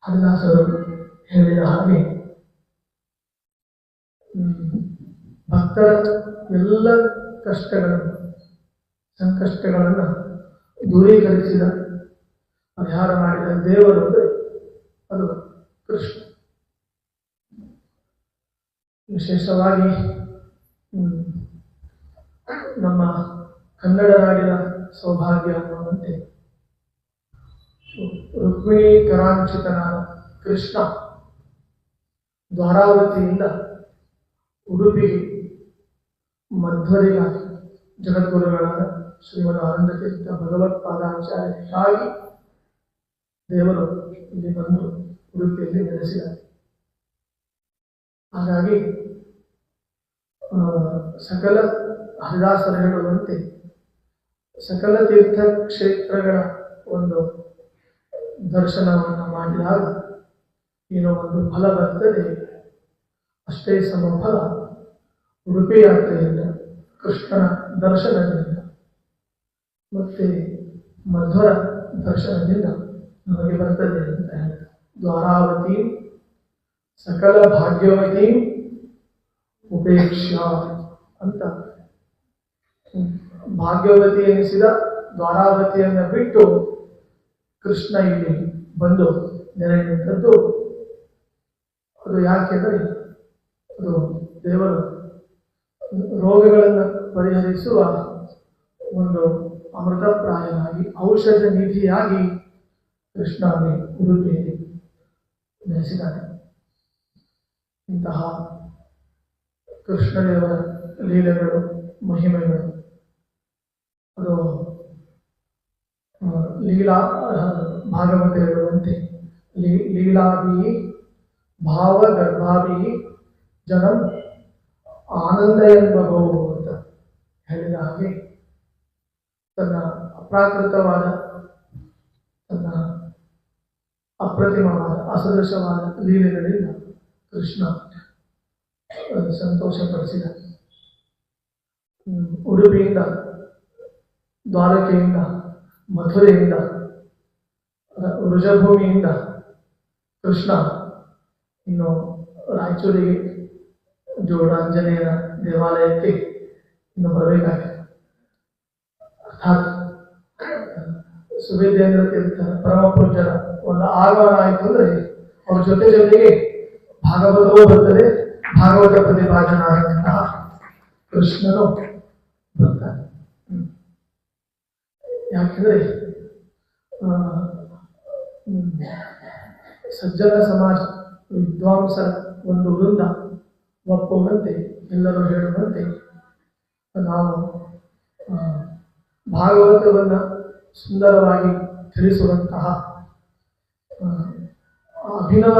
ಹರಿದಾಸರು ಹೇಳಿದ ಹಾಗೆ ಭಕ್ತರ ಎಲ್ಲ ಕಷ್ಟಗಳನ್ನು ಸಂಕಷ್ಟಗಳನ್ನು ದೂರೀಕರಿಸಿದ ಪರಿಹಾರ ಮಾಡಿದ ದೇವರು ಅಂದರೆ ಅದು ಕೃಷ್ಣ. ವಿಶೇಷವಾಗಿ ನಮ್ಮ ಕನ್ನಡ ನಾಡಿನ ಸೌಭಾಗ್ಯ ಅನ್ನುವಂತೆ ರುಕ್ಮಿಣಿ ಕರಾಂಚಿತನಾದ ಕೃಷ್ಣ ದ್ವಾರಾವತಿಯಿಂದ ಉಡುಪಿಗೆ ಮಧ್ವರಿಗಾಗಿ ಜಗದ್ಗುರುಗಳಾದ ಶ್ರೀಮದ್ ಆನಂದ ತೀರ್ಥ ಭಗವತ್ಪಾದಾಚಾರ್ಯರಾಗಿ ದೇವರು ಇಲ್ಲಿ ಬಂದು ಉಡುಪಿಯಲ್ಲಿ ನೆಲೆಸಿದ್ದಾರೆ. ಹಾಗಾಗಿ ಸಕಲ ಹರಿದಾಸರು ಹೇಳುವಂತೆ ಸಕಲ ತೀರ್ಥ ಕ್ಷೇತ್ರಗಳ ಒಂದು ದರ್ಶನವನ್ನು ಮಾಡಿದಾಗ ಏನೋ ಒಂದು ಫಲ ಬರ್ತದೆ. ಅಷ್ಟೇ ಸಮಫಲ ಉಡುಪಿ ಯಾತ್ರೆಯಿಂದ, ಕೃಷ್ಣನ ದರ್ಶನದಿಂದ ಮತ್ತೆ ಮಧ್ವರ ದರ್ಶನದಿಂದ ನಮಗೆ ಬರ್ತದೆ ಅಂತ ಹೇಳ್ತಾರೆ. ದ್ವಾರಾವತಿ ಸಕಲ ಭಾಗ್ಯವತಿ ಉಪೇಕ್ಷ ಅಂತ ಭಾಗ್ಯವತಿ ಎನಿಸಿದ ದ್ವಾರಾವತಿಯನ್ನು ಬಿಟ್ಟು ಕೃಷ್ಣ ಇಲ್ಲಿ ಬಂದು ನೆಲೆ ನಿಂತದ್ದು. ಅದು ಯಾಕೆಂದರೆ ಅದು ದೇವರು ರೋಗಗಳನ್ನು ಪರಿಹರಿಸುವ ಒಂದು ಅಮೃತಪ್ರಾಯನಾಗಿ ಔಷಧ ನಿಧಿಯಾಗಿ ಕೃಷ್ಣ ಉಡುಪಿಯಲ್ಲಿ ನೆಲೆಸಿದ್ದಾನೆ. ಇಂತಹ ಕೃಷ್ಣದೇವರ ಲೀಲೆಗಳು ಮಹಿಮೆಗಳು ಅದು ಲೀಲಾ ಭಾಗವತ ಹೇಳುವಂತೆ ಲೀಲಾಭಿ ಭಾವ ಗರ್ಭಾಭಿ ಜನಂ ಆನಂದ ಎಂಬವು ಅಂತ ಹೇಳಿದ ಹಾಗೆ ತನ್ನ ಅಪ್ರಾಕೃತವಾದ ತನ್ನ ಅಪ್ರತಿಮವಾದ ಅಸದೃಶವಾದ ಲೀಲೆಗಳಿಂದ ಕೃಷ್ಣ ಸಂತೋಷಪಡಿಸಿದ. ಉಡುಪಿಯಿಂದ, ದ್ವಾರಕೆಯಿಂದ, ಮಥುರೆಯಿಂದ, ವೃಷಭೂಮಿಯಿಂದ ಕೃಷ್ಣ ಇನ್ನು ರಾಯಚೂರಿಗೆ ಜೋಡ ಆಂಜನೇಯನ ದೇವಾಲಯಕ್ಕೆ ಇನ್ನು ಬರಬೇಕಾಗಿದೆ. ಅರ್ಥಾತ್ ಸುವೇದೇಂದ್ರ ತೀರ್ಥ ಪರಮ ಪೂಜ್ಯರ ಒಂದು ಆಗಮನ ಆಯಿತು ಅಂದರೆ ಅವ್ರ ಜೊತೆಗೆ ಭಾಗವತವೂ ಬರ್ತದೆ. ಭಾಗವತ ಪ್ರತಿಪಾದನಾದಂತಹ ಕೃಷ್ಣನು ಬರ್ತಾನೆ. ಯಾಕೆಂದ್ರೆ ಸಜ್ಜನ ಸಮಾಜ ವಿದ್ವಾಂಸರ ಒಂದು ವೃಂದ ಒಪ್ಪುವಂತೆ ಎಲ್ಲರೂ ಹೇಳುವಂತೆ ನಾವು ಭಾಗವತವನ್ನು ಸುಂದರವಾಗಿ ತಿಳಿಸುವಂತಹ ಅಭಿನವ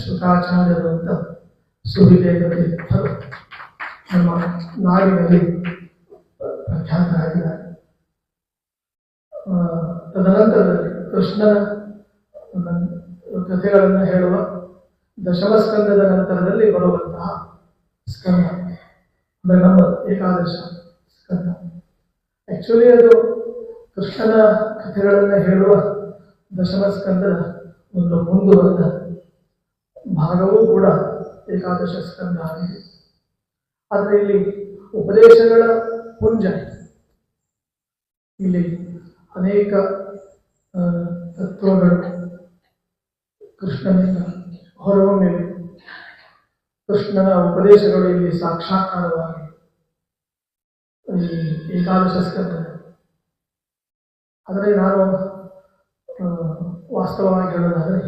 ಶುಕಾಚಾರ್ಯರು ಅಂತ ಸುವಿದೇಂದ್ರ ತೀರ್ಥರು ನಮ್ಮ ನಾಡಿನಲ್ಲಿ ಪ್ರಖ್ಯಾತರಾಗಿದ್ದಾರೆ. ತದನಂತರದಲ್ಲಿ ಕೃಷ್ಣನ ಕಥೆಗಳನ್ನು ಹೇಳುವ ದಶಮ ಸ್ಕಂದದ ನಂತರದಲ್ಲಿ ಬರುವಂತಹ ಸ್ಕಂದ ಅಂದರೆ ನಮ್ಮ ಏಕಾದಶ ಸ್ಕಂದ. ಆಕ್ಚುಲಿ ಅದು ಕೃಷ್ಣನ ಕಥೆಗಳನ್ನು ಹೇಳುವ ದಶಮ ಸ್ಕಂದದ ಒಂದು ಮುಂದುವರೆದ ಭಾಗವೂ ಕೂಡ ಏಕಾದಶ ಸ್ಕಂದ ಆಗಿದೆ. ಆದರೆ ಇಲ್ಲಿ ಉಪದೇಶಗಳ ಪುಂಜ, ಇಲ್ಲಿ ಅನೇಕ ತತ್ವಗಳು ಕೃಷ್ಣನಿಂದ ಹೊರಹೊಮ್ಮಿವೆ. ಕೃಷ್ಣನ ಉಪದೇಶಗಳು ಇಲ್ಲಿ ಸಾಕ್ಷಾತ್ಕಾರವಾಗಿ ಈ ಏಕಾದಶ ಸ್ಕಂದ. ಆದರೆ ನಾನು ವಾಸ್ತವವಾಗಿ ಹೇಳೋದಾದರೆ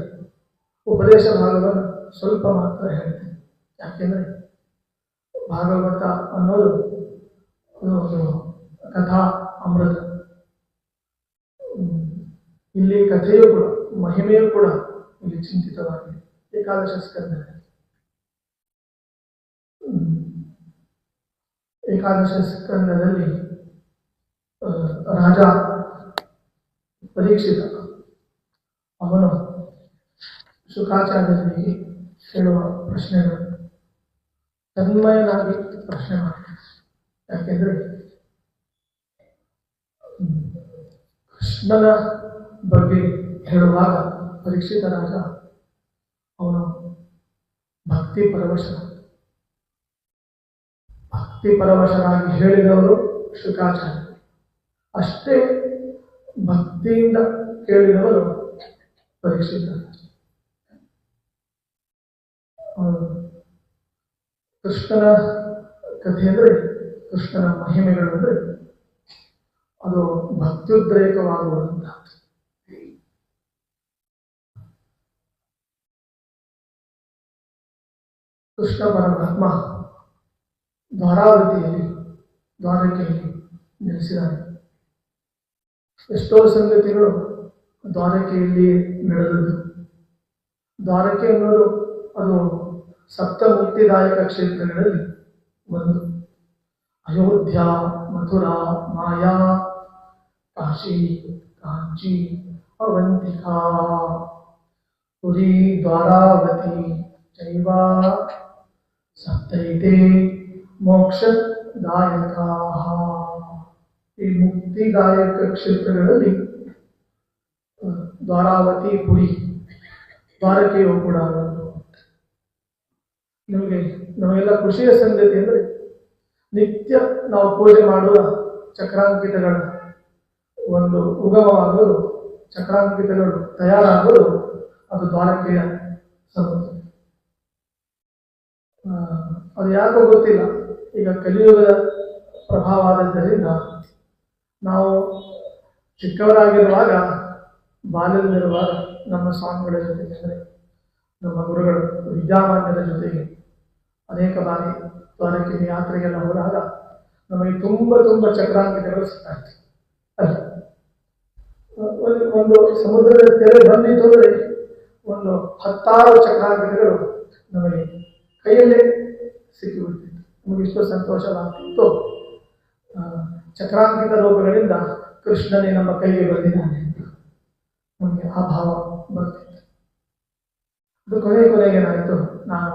ಉಪದೇಶ ಭಾಗವನ್ನು ಸ್ವಲ್ಪ ಮಾತ್ರ ಹೇಳ್ತೇನೆ. ಯಾಕೆಂದರೆ ಭಾಗವತ ಅನ್ನೋದು ಒಂದು ಕಥಾ ಅಮೃತ. ಇಲ್ಲಿ ಕಥೆಯೂ ಕೂಡ ಮಹಿಮೆಯೂ ಕೂಡ ಇಲ್ಲಿ ಚಿಂತಿತವಾಗಿದೆ. ಏಕಾದಶ ಸ್ಕಂದದಲ್ಲಿ ಏಕಾದಶ ಸ್ಕಂದದಲ್ಲಿ ರಾಜ ಪರೀಕ್ಷಿತ ಅವನು ಶುಕಾಚಾರ್ಯರಿಗೆ ಕೇಳುವ ಪ್ರಶ್ನೆಗಳು ತನ್ಮಯನಾಗಿ ಪ್ರಶ್ನೆ ಮಾಡ್ತಾನೆ. ಯಾಕೆಂದ್ರೆ ಕೃಷ್ಣನ ಬಗ್ಗೆ ಹೇಳುವಾಗ ಪರೀಕ್ಷಿತ ರಾಜ ಅವನು ಭಕ್ತಿ ಪರವಶರಾಗಿ ಹೇಳಿದವರು ಶುಕಾಚಾರ್ಯ. ಅಷ್ಟೇ ಭಕ್ತಿಯಿಂದ ಕೇಳಿದವರು ಪರೀಕ್ಷಿತ. ಕೃಷ್ಣನ ಕಥೆ ಅಂದರೆ, ಕೃಷ್ಣನ ಮಹಿಮೆಗಳು ಅಂದರೆ ಅದು ಭಕ್ತ್ಯುದ್ರೇಕವಾಗುವಂತಹ. ಕೃಷ್ಣ ಪರಮಾತ್ಮ ದ್ವಾರಕೆಯಲ್ಲಿ ನೆಲೆಸಿದ್ದಾನೆ. ಎಷ್ಟೋ ಸಂಗತಿಗಳು ದ್ವಾರಕೆಯಲ್ಲಿ ನಡೆದದ್ದು. ದ್ವಾರಕೆ ಅನ್ನೋದು ಅದು ಸಪ್ತಮುಕ್ತಿದಾಯಕ ಕ್ಷೇತ್ರಗಳಲ್ಲಿ ಒಂದು. ಅಯೋಧ್ಯ, ಮಥುರಾ, ಮಾಯಾ, ಕಾಶಿ, ಕಾಂಚಿ, ಅವಂತಿಕಾ, ಪುರಿ, ದ್ವಾರಾವತಿ ಚೈವ ಸಪ್ತೈತೆ ಮೋಕ್ಷದಾಯಕ. ಈ ಮುಕ್ತಿದಾಯಕ ಕ್ಷೇತ್ರಗಳಲ್ಲಿ ದ್ವಾರಾವತಿ, ಪುರಿ, ದ್ವಾರಕೆಯು ಕೂಡ ಒಂದು. ನಮಗೆಲ್ಲ ಖುಷಿಯ ಸಂಗತಿ ಅಂದರೆ, ನಿತ್ಯ ನಾವು ಪೂಜೆ ಮಾಡುವ ಚಕ್ರಾಂಕಿತಗಳ ಒಂದು ಉಗಮವಾಗೋದು, ಚಕ್ರಾಂಕಿತಗಳು ತಯಾರಾಗೋದು ಅದು ದ್ವಾರಕೆಯ ಸಮುದ್ರ. ಅದು ಯಾಕೋ ಗೊತ್ತಿಲ್ಲ, ಈಗ ಕಲಿಯುಗದ ಪ್ರಭಾವ. ನಾವು ಚಿಕ್ಕವರಾಗಿರುವಾಗ, ಬಾಲ್ಯದಲ್ಲಿರುವಾಗ ನಮ್ಮ ಸ್ವಾಮಿಗಳ ಜೊತೆಗೆ, ಅಂದರೆ ನಮ್ಮ ಗುರುಗಳು ವಿದ್ಯಾಮಾನ್ಯರ ಜೊತೆಗೆ ಅನೇಕ ಬಾರಿ ದ್ವಾರಕೆ ಯಾತ್ರೆಗೆಲ್ಲ ಹೋದಾಗ ನಮಗೆ ತುಂಬ ಚಕ್ರಾಂಕಿತಗಳು ಸಿಗ್ತಾಯಿತ್ತು. ಅಲ್ಲ, ಒಂದು ಸಮುದ್ರದ ತೆರೆ ಬಂದಿತ್ತು ಅಂದರೆ ಒಂದು 10 ಚಕ್ರಾಂಕಿತಗಳು ನಮಗೆ ಕೈಯಲ್ಲೇ ಸಿಕ್ಕಿಬಿಡ್ತಿತ್ತು. ನಮಗೆ ಇಷ್ಟು ಸಂತೋಷವಾಗ್ತಿತ್ತು. ಚಕ್ರಾಂಕಿತ ರೂಪಗಳಿಂದ ಕೃಷ್ಣನೇ ನಮ್ಮ ಕೈಗೆ ಬಂದಿದ್ದಾನೆ ಅಂತ ನಮಗೆ ಆ ಭಾವ ಬರ್ತಿತ್ತು. ಅದು ಕೊನೆಗೇನಾಯಿತು, ನಾನು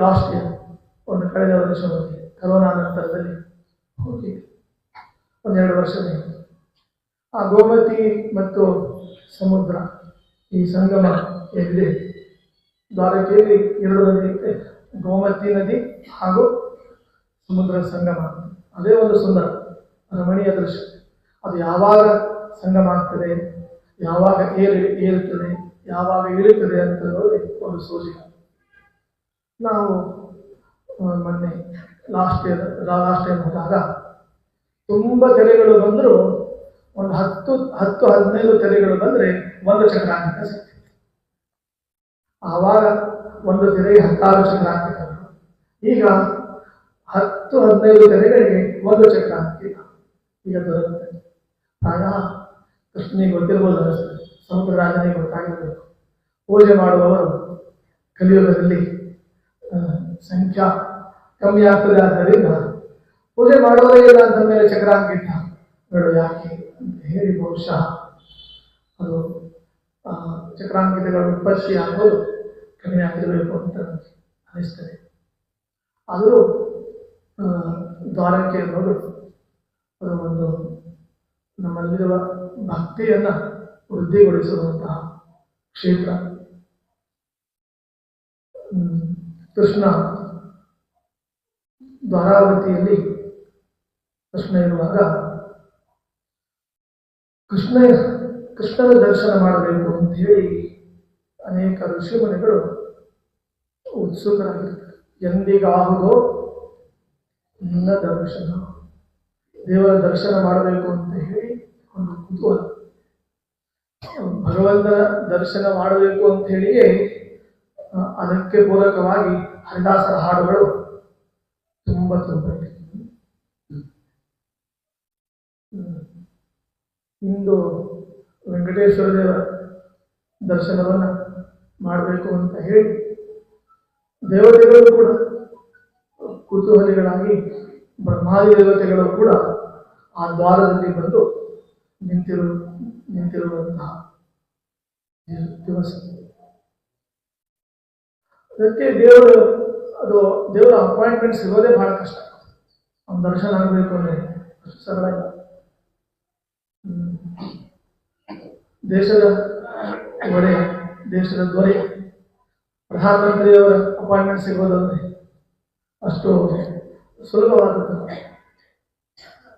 ಲಾಸ್ಟ್ ಇಯರ್ ಕಳೆದ ವರ್ಷ ಹೋಗಿ, ಕರೋನಾ ನಂತರದಲ್ಲಿ ಹೋಗಿ 1-2 ವರ್ಷದಿಂದ ಆ ಗೋಮತಿ ಮತ್ತು ಸಮುದ್ರ ಈ ಸಂಗಮ ಏನಿದೆ ದ್ವಾರಕೆಯಲ್ಲಿ 2 ನದಿ ಇದೆ, ಗೋಮತಿ ನದಿ ಹಾಗೂ ಸಮುದ್ರ ಸಂಗಮ. ಅದೇ ಒಂದು ಸುಂದರ ರಮಣೀಯ ದೃಶ್ಯ. ಅದು ಯಾವಾಗ ಸಂಗಮ ಆಗ್ತದೆ, ಯಾವಾಗ ಏರುತ್ತದೆ, ಯಾವಾಗ ಇಳಿಯುತ್ತದೆ ಅಂತ ನೋಡಿ ಒಂದು ಸೂಚಕ. ನಾವು ಮೊನ್ನೆ ಲಾಸ್ಟ್ ಟೈಮ್ ಹೋದಾಗ ತುಂಬ ತೆರೆಗಳು ಬಂದರೂ ಒಂದು 10-15 ತೆರೆಗಳು ಬಂದರೆ ಒಂದು ಚಕ್ರಾಂಕಿತ ಸಿಗ್ತದೆ. ಆವಾಗ ಒಂದು ತೆರೆಗೆ 16 ಚಕ್ರಾಂಕಿತಗಳು. ಈಗ 10-15 ತೆರೆಗಳಿಗೆ ಒಂದು ಚಕ್ರಾಂಕಿತ ಈಗ ದೊರಕುತ್ತದೆ. ಪ್ರಾಯ ಕೃಷ್ಣನಿಗೆ ಗೊತ್ತಿರ್ಬೋದು ಅನಿಸ್ತದೆ, ಸಮುದ್ರ ರಾಜನಿಗೆ ಗೊತ್ತಾಗಿರಬೇಕು. ಪೂಜೆ ಮಾಡುವವರು ಕಲಿಯುಗದಲ್ಲಿ ಸಂಖ್ಯಾ ಕಮ್ಮಿ ಆಗ್ತದೆ. ಆದ್ದರಿಂದ ಪೂಜೆ ಮಾಡುವವರೇ ಇಲ್ಲ ಅಂತ ಮೇಲೆ ಚಕ್ರಾಂಕಿತ ಬೇಡ ಯಾಕೆ ಅಂತ ಹೇಳಿ ಬಹುಶಃ ಅದು ಚಕ್ರಾಂಕಿತಗಳು ಉತ್ಪತ್ತಿ ಆಗೋದು ಕಡಿಮೆ ಆಗಿರಬೇಕು ಅಂತ ಅನಿಸ್ತದೆ. ಆದರೂ ದ್ವಾರಕೆ ಅನ್ನೋದು ಅದು ಒಂದು ನಮ್ಮಲ್ಲಿರುವ ಭಕ್ತಿಯನ್ನು ವೃದ್ಧಿಗೊಳಿಸುವಂತಹ ಕ್ಷೇತ್ರ. ಕೃಷ್ಣ ದ್ವಾರಾವತಿಯಲ್ಲಿ ಕೃಷ್ಣ ಇರುವಾಗ ಕೃಷ್ಣನ ದರ್ಶನ ಮಾಡಬೇಕು ಅಂತ ಹೇಳಿ ಅನೇಕ ಋಷಿಮುನಿಗಳು ಉತ್ಸುಕರಾಗಿರ್ತಾರೆ. ಎಂದಿಗಾಹುದೋ ನಿನ್ನ ದರ್ಶನ, ದೇವರ ದರ್ಶನ ಮಾಡಬೇಕು ಅಂತ ಹೇಳಿ ಒಂದು ಕುತೂಹಲ. ಭಗವಂತನ ದರ್ಶನ ಮಾಡಬೇಕು ಅಂತ ಹೇಳಿಯೇ ಅದಕ್ಕೆ ಪೂರಕವಾಗಿ ಹರಿದಾಸರ ಹಾಡುಗಳು ತುಂಬ ಇದೆ. ಇಂದು ವೆಂಕಟೇಶ್ವರ ದೇವರ ದರ್ಶನವನ್ನು ಮಾಡಬೇಕು ಅಂತ ಹೇಳಿ ದೇವತೆಗಳು ಕೂಡ ಕುತೂಹಲಿಗಳಾಗಿ, ಬ್ರಹ್ಮಾದಿ ದೇವತೆಗಳು ಕೂಡ ಆ ದ್ವಾರದಲ್ಲಿ ಬಂದು ನಿಂತಿರುವಂತಹ ದಿವಸ. ಅದಕ್ಕೆ ದೇವರ ಅಪಾಯಿಂಟ್ಮೆಂಟ್ ಸಿಗೋದೇ ಬಹಳ ಕಷ್ಟ. ಅವ್ನ ದರ್ಶನ ಆಗಬೇಕು ಅಂದರೆ ಅಷ್ಟು ಸರಳ ಇಲ್ಲ. ದೇಶದ ದೊರೆ ಪ್ರಧಾನಮಂತ್ರಿಯವರ ಅಪಾಯಿಂಟ್ಮೆಂಟ್ ಸಿಗೋದಂದ್ರೆ ಅಷ್ಟು ಸುಲಭವಾದದ್ದು.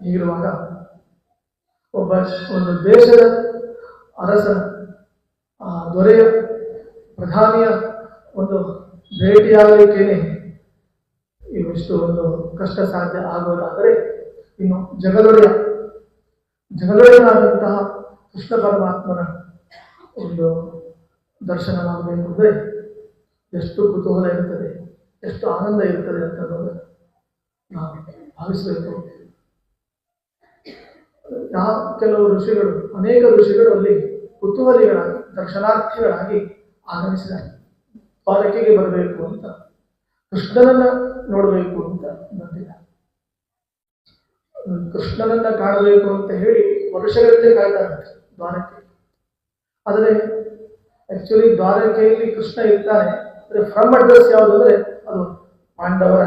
ಹೀಗಿರುವಾಗ ಒಂದು ದೇಶದ ಅರಸನ ದೊರೆಯ ಪ್ರಧಾನಿಯ ಒಂದು ಭೇಟಿಯಾಗಲಿಕ್ಕೇನೆ ಇವಿಷ್ಟು ಒಂದು ಕಷ್ಟ ಸಾಧ್ಯ ಆಗೋದಾದರೆ ಇನ್ನು ಜಗದೊಡೆಯನಾದಂತಹ ಕೃಷ್ಣ ಪರಮಾತ್ಮನ ಒಂದು ದರ್ಶನವಾಗಬೇಕು ಅಂದರೆ ಎಷ್ಟು ಕುತೂಹಲ ಇರ್ತದೆ, ಎಷ್ಟು ಆನಂದ ಇರ್ತದೆ ಅಂತ ನಾವು ಭಾವಿಸಬೇಕು. ಕೆಲವು ಋಷಿಗಳು, ಅನೇಕ ಋಷಿಗಳು ಅಲ್ಲಿ ಕುತೂಹಲಿಗಳಾಗಿ ದರ್ಶನಾರ್ಥಿಗಳಾಗಿ ಆಗಮಿಸಿದ್ದಾರೆ. ದ್ವಾರಕೆಗೆ ಬರಬೇಕು ಅಂತ, ಕೃಷ್ಣನನ್ನ ನೋಡಬೇಕು ಅಂತ ಬಂದಿದ್ದಾರೆ. ಕೃಷ್ಣನನ್ನ ಕಾಣಬೇಕು ಅಂತ ಹೇಳಿ ವರ್ಷಗಳಲ್ಲೇ ಕಾಯ್ತಾರೆ ದ್ವಾರಕೆ. ಆದರೆ ಆಕ್ಚುಲಿ ದ್ವಾರಕೆಯಲ್ಲಿ ಕೃಷ್ಣ ಇರ್ತಾನೆ, ಅಂದರೆ ಫ್ರಮ್ ಅಡ್ರೆಸ್ ಯಾವುದು ಅಂದರೆ ಅದು ಪಾಂಡವರ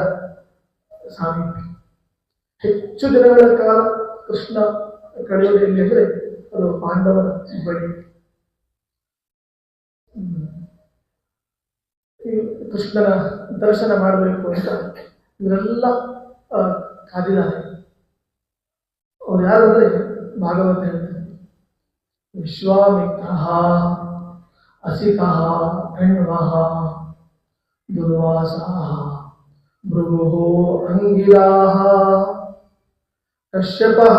ಸಾಮೀಪ್ಯ. ಹೆಚ್ಚು ದಿನಗಳ ಕಾಲ ಕೃಷ್ಣ ಕಳೆಯೋದು ಎಲ್ಲಿ ಅಂದರೆ ಅದು ಪಾಂಡವರ ಬಳಿ. ಕೃಷ್ಣನ ದರ್ಶನ ಮಾಡಬೇಕು ಅಂತ ಇವರೆಲ್ಲ ಕಾದಿದ್ದಾರೆ. ಅವ್ರು ಯಾರು ಅಂದರೆ ಭಾಗವತ ಹೇಳ್ತಾರೆ, ವಿಶ್ವಾಮಿತ್ರ ಅಸಿತಃ ಕಣ್ವಃ ದುರ್ವಾಸ ಭೃಗು ಅಂಗಿರಾಹ ಕಶ್ಯಪಃ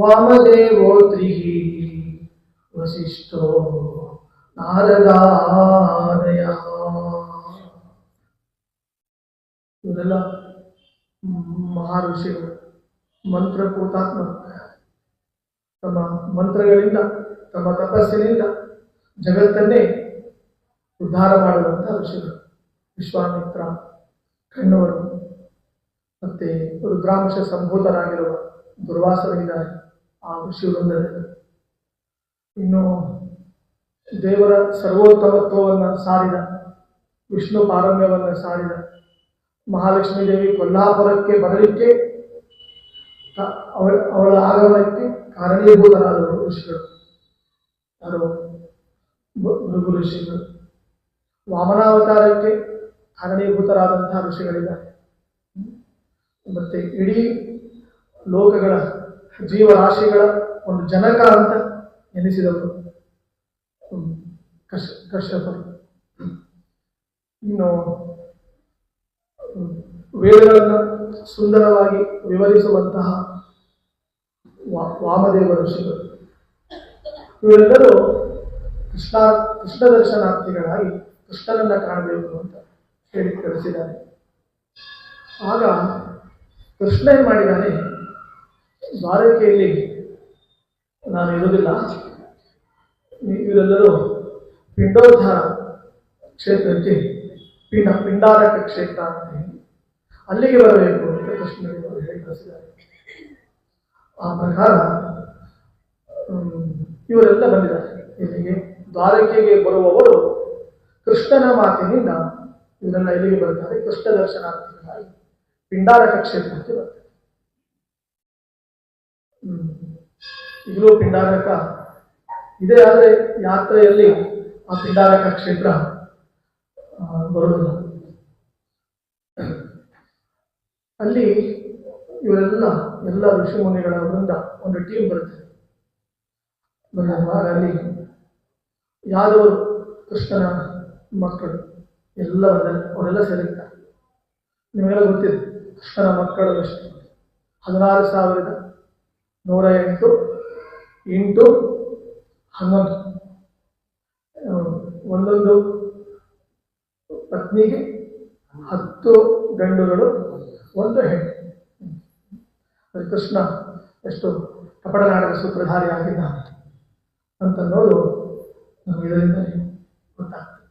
ವಾಮದೇವೋತ್ರಿ ವಸಿಷ್ಠೋ ನಾರದಾದಯ. ಇವರೆಲ್ಲ ಮಹರ್ಷಿಗಳು, ಮಂತ್ರಕೂತಾತ್ಮ. ತಮ್ಮ ಮಂತ್ರಗಳಿಂದ, ತಮ್ಮ ತಪಸ್ಸಿನಿಂದ ಜಗತ್ತನ್ನೇ ಉದ್ಧಾರ ಮಾಡುವಂತಹ ಋಷಿಗಳು. ವಿಶ್ವಾಮಿತ್ರ, ಕಣ್ಣವರು, ಮತ್ತೆ ರುದ್ರಾಂಶ ಸಂಭೂತರಾಗಿರುವ ದುರ್ವಾಸರಿದ್ದಾರೆ ಆ ಋಷಿವೃಂದದಲ್ಲಿ. ಇನ್ನು ದೇವರ ಸರ್ವೋತ್ತಮತ್ವವನ್ನು ಸಾರಿದ, ವಿಷ್ಣು ಪಾರಮ್ಯವನ್ನು ಸಾರಿದ ಮಹಾಲಕ್ಷ್ಮೀ ದೇವಿ ಕೊಲ್ಲಾಪುರಕ್ಕೆ ಬರಲಿಕ್ಕೆ, ಅವಳ ಆಗಮನಕ್ಕೆ ಕಾರಣೀಭೂತರಾದವರು ಋಷಿಗಳು. ಯಾರು? ಭೃಗು ಋಷಿಗಳು. ವಾಮನಾವತಾರಕ್ಕೆ ಕಾರಣೀಭೂತರಾದಂತಹ ಋಷಿಗಳಿದ್ದಾರೆ. ಮತ್ತೆ ಇಡೀ ಲೋಕಗಳ ಜೀವರಾಶಿಗಳ ಒಂದು ಜನಕ ಅಂತ ಎನಿಸಿದವರು ಕಶ್ಯಪರು. ಇನ್ನು ವೇದಗಳನ್ನು ಸುಂದರವಾಗಿ ವಿವರಿಸುವಂತಹ ವಾಮದೇವ ಋಷಿಗಳು. ಇವರೆಲ್ಲರೂ ಕೃಷ್ಣ ದರ್ಶನಾರ್ಥಿಗಳಾಗಿ ಕೃಷ್ಣನನ್ನ ಕಾಣಬೇಕು ಅಂತ ಹೇಳಿ ಕಳಿಸಿದ್ದಾರೆ. ಆಗ ಕೃಷ್ಣ ಏನ್ ಮಾಡಿದ್ದಾನೆ, ದ್ವಾರಕೆಯಲ್ಲಿ ನಾನು ಇರುವುದಿಲ್ಲ, ಇವರೆಲ್ಲರೂ ಪಿಂಡೋದ್ಧಾರ ಕ್ಷೇತ್ರಕ್ಕೆ, ಪಿಂಡಾರಕ ಕ್ಷೇತ್ರ ಅಂತ ಹೇಳಿ ಅಲ್ಲಿಗೆ ಬರಬೇಕು ಅಂತ ಕೃಷ್ಣನಿಗೆ ಹೇಳಿ ಕಳಿಸಿದ್ದಾರೆ. ಆ ಪ್ರಕಾರ ಇವರೆಲ್ಲ ಬಂದಿದ್ದಾರೆ ಇಲ್ಲಿಗೆ. ದ್ವಾರಕೆಗೆ ಬರುವವರು ಕೃಷ್ಣನ ಮಾತಿನಿಂದ ಇವರೆಲ್ಲ ಇಲ್ಲಿಗೆ ಬರ್ತಾರೆ. ಕೃಷ್ಣ ದರ್ಶನಾರ್ಥಿಗಳಾಗಿ ಪಿಂಡಾರಕ ಕ್ಷೇತ್ರಕ್ಕೆ ಬರ್ತಾರೆ. ಈಗಲೂ ಪಿಂಡಾರಕ ಇದೆ, ಆದರೆ ಯಾತ್ರೆಯಲ್ಲಿ ಆ ಪಿಂಡಾರಕ ಕ್ಷೇತ್ರ ಬರುವುದಿಲ್ಲ. ಅಲ್ಲಿ ಎಲ್ಲ ಋಷಿ ಮುನಿಗಳ ವೃಂದ ಒಂದು ಟೀಮ್ ಬರುತ್ತೆ. ಬಂದಾಗ ಅಲ್ಲಿ ಯಾದವರು, ಕೃಷ್ಣನ ಮಕ್ಕಳು ಅವರೆಲ್ಲ ಸೇರಿರ್ತಾರೆ. ನಿಮಗೆಲ್ಲ ಗೊತ್ತಿದೆ ಕೃಷ್ಣನ ಮಕ್ಕಳು ಎಷ್ಟು? 16,108 × 11. ಒಂದೊಂದು ಪತ್ನಿಗೆ 10 ಗಂಡುಗಳು, 1 ಹೆಣ್ಣು. ಕೃಷ್ಣ ಎಷ್ಟು ಕಪಟನಾಟಕ ಸೂತ್ರಧಾರಿ ಆಗಿದ್ದಾನೆ ಅಂತ ನೋಡು ನಮಗೆ ಇದರಿಂದ ಗೊತ್ತಾಗ್ತದೆ.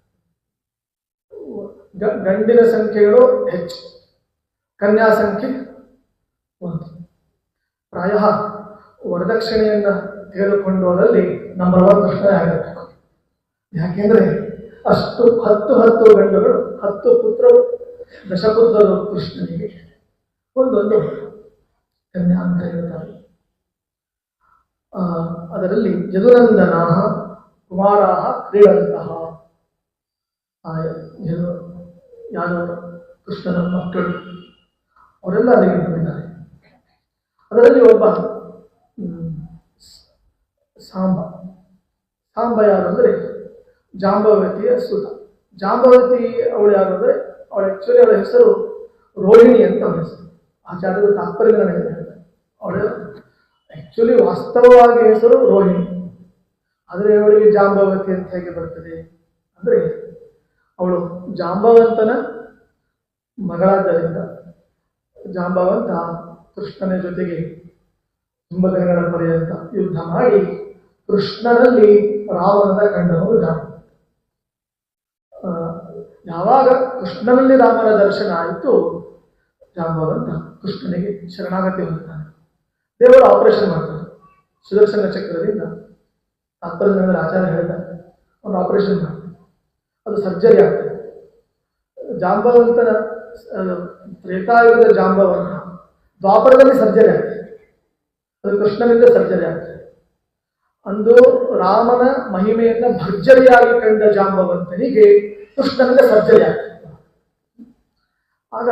ಗಂಡಿನ ಸಂಖ್ಯೆಗಳು ಹೆಚ್ಚು, ಕನ್ಯಾ ಸಂಖ್ಯೆ 1. ಪ್ರಾಯ ವರದಕ್ಷಿಣೆಯನ್ನ ತೆಗೆದುಕೊಂಡವರಲ್ಲಿ ನಂಬರ್ 1 ಕೃಷ್ಣ ಆಗಬೇಕು. ಯಾಕೆಂದ್ರೆ ಅಷ್ಟು 10 ಗಂಡುಗಳು, 10 ಪುತ್ರರು, ದಶಪುತ್ರರು ಕೃಷ್ಣನಿಗೆ, ಒಂದೊಂದು ಕನ್ಯಾ ಅಂತ ಹೇಳ್ತಾರೆ. ಅದರಲ್ಲಿ ಯದುನಂದನ ಕುಮಾರ ಕ್ರೀಡಂತಹ ಆ ಏನು ಯಾದವರು ಕೃಷ್ಣನ ಮಕ್ಕಳು ಅವರೆಲ್ಲ ಅಲ್ಲಿಗೆ ಬಂದಿದ್ದಾರೆ. ಅದರಲ್ಲಿ ಒಬ್ಬ ಸಾಂಬ ಸಾಂಬ ಯಾರು ಅಂದರೆ ಜಾಂಬವತಿಯ ಸುತ. ಜಾಂಬವತಿ ಅವಳು ಯಾರು ಅಂದರೆ ಆ್ಯಕ್ಚುಲಿ ಅವಳ ಹೆಸರು ರೋಹಿಣಿ ಅಂತ ಅವಳ ಹೆಸರು. ಆಚಾರ್ಯರು ತಾತ್ಪರ್ಯಗಳನ್ನು ಹೇಳ್ತಾರೆ. ಅವಳ ಆ್ಯಕ್ಚುಲಿ ವಾಸ್ತವವಾಗಿ ಹೆಸರು ರೋಹಿಣಿ, ಆದರೆ ಅವಳಿಗೆ ಜಾಂಬವತಿ ಅಂತ ಹೇಗೆ ಬರ್ತದೆ ಅಂದರೆ ಅವಳು ಜಾಂಬವಂತನ ಮಗಳಾದ್ದರಿಂದ ಜಾಂಬವಂತ ಕೃಷ್ಣನ ಜೊತೆಗೆ ತುಂಬ ದಿನಗಳ ಪರ್ಯಂತ ಯುದ್ಧ ಮಾಡಿ ಕೃಷ್ಣನಲ್ಲಿ ರಾವಣನ ಕಂಡವರು ಜಾಂಬವಂತ. ಯಾವಾಗ ಕೃಷ್ಣನಲ್ಲಿ ರಾಮನ ದರ್ಶನ ಆಯಿತು, ಜಾಂಬವಂತ ಕೃಷ್ಣನಿಗೆ ಶರಣಾಗತಿ ಹೊಂದುತ್ತಾನೆ. ದೇವರು ಆಪರೇಷನ್ ಮಾಡ್ತಾರೆ ಸುದರ್ಶನ ಚಕ್ರದಿಂದ. ತಾತ್ಪರ್ಯದಲ್ಲಿ ಆಚಾರ್ಯ ಹೇಳ್ತಾರೆ ಅವನು ಆಪರೇಷನ್ ಮಾಡ್ತಾನೆ, ಅದು ಸರ್ಜರಿ ಆಗ್ತದೆ. ಜಾಂಬವಂತನ ತ್ರೇತಾಯುಗದ ಜಾಂಬವಂತ ದ್ವಾಪರದಲ್ಲಿ ಸರ್ಜರಿ ಆಗ್ತದೆ, ಅದು ಕೃಷ್ಣನಿಂದ ಸರ್ಜರಿ ಆಗ್ತದೆ. ಅಂದು ರಾಮನ ಮಹಿಮೆಯನ್ನು ಭರ್ಜರಿಯಾಗಿ ಕಂಡ ಜಾಂಬವಂತನಿಗೆ ಕೃಷ್ಣನಿಂದ ಸರ್ಜರಿ ಆಗ್ತದೆ. ಆಗ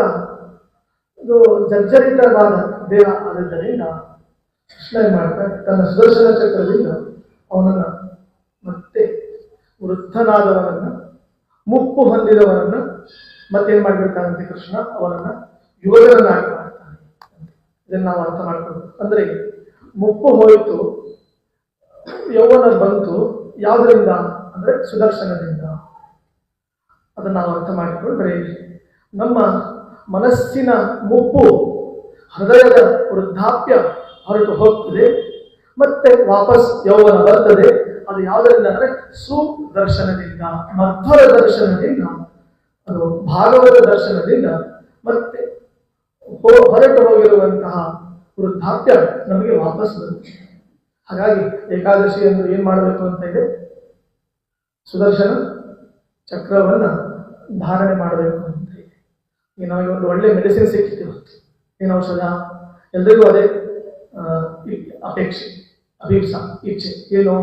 ಇದು ಜರ್ಜರಿತವಾದ ದೇಹ ಆದ್ದರಿಂದ ಕೃಷ್ಣ ಏನ್ ಮಾಡ್ತಾನೆ, ತನ್ನ ಸುದರ್ಶನ ಚಕ್ರದಿಂದ ಅವನನ್ನ ಮತ್ತೆ ವೃದ್ಧನಾದವನನ್ನ ಮುಪ್ಪು ಹೊಂದಿದವನನ್ನ ಮತ್ತೇನ್ ಮಾಡಿಬಿಡ್ತಾನಂತೆ ಕೃಷ್ಣ, ಅವನನ್ನ ಯುವಕರನ್ನಾಗಿ ಮಾಡ್ತಾನೆ. ಇದನ್ನು ನಾವು ಅರ್ಥ ಮಾಡ್ಕೊಂಡು, ಅಂದ್ರೆ ಮುಪ್ಪು ಹೋಯಿತು, ಯೌವನ ಬಂತು, ಯಾವುದರಿಂದ ಅಂದ್ರೆ ಸುದರ್ಶನದಿಂದ. ಅದನ್ನು ನಾವು ಅರ್ಥ ಮಾಡಿಕೊಂಡ್ರೆ ನಮ್ಮ ಮನಸ್ಸಿನ ಮುಪ್ಪು, ಹೃದಯದ ವೃದ್ಧಾಪ್ಯ ಹೊರಟು ಹೋಗ್ತದೆ, ಮತ್ತೆ ವಾಪಸ್ ಯೌವನ ಬರ್ತದೆ. ಅದು ಯಾವುದರಿಂದ ಅಂದ್ರೆ ಸುದರ್ಶನದಿಂದ, ಮಧ್ವರ ದರ್ಶನದಿಂದ, ಅದು ಭಾಗವತ ದರ್ಶನದಿಂದ ಮತ್ತೆ ಹೊರಟು ಹೋಗಿರುವಂತಹ ವೃದ್ಧಾಪ್ಯ ನಮಗೆ ವಾಪಸ್ ಬರುತ್ತೆ. ಹಾಗಾಗಿ ಏಕಾದಶಿ ಎಂದು ಏನ್ ಮಾಡಬೇಕು ಅಂತ ಇದೆ, ಸುದರ್ಶನ ಚಕ್ರವನ್ನ ಧಾರಣೆ ಮಾಡಬೇಕು ಅಂತ ಇದೆ. ಈಗ ನಮಗೆ ಒಂದು ಒಳ್ಳೆ ಮೆಡಿಸಿನ್ ಸಿಕ್ಕಿತ್ತು, ಏನು ಔಷಧ, ಎಲ್ರಿಗೂ ಅದೇ ಅಪೇಕ್ಷೆ, ಅಭಿಪ್ಸ, ಇಚ್ಛೆ. ಏನು,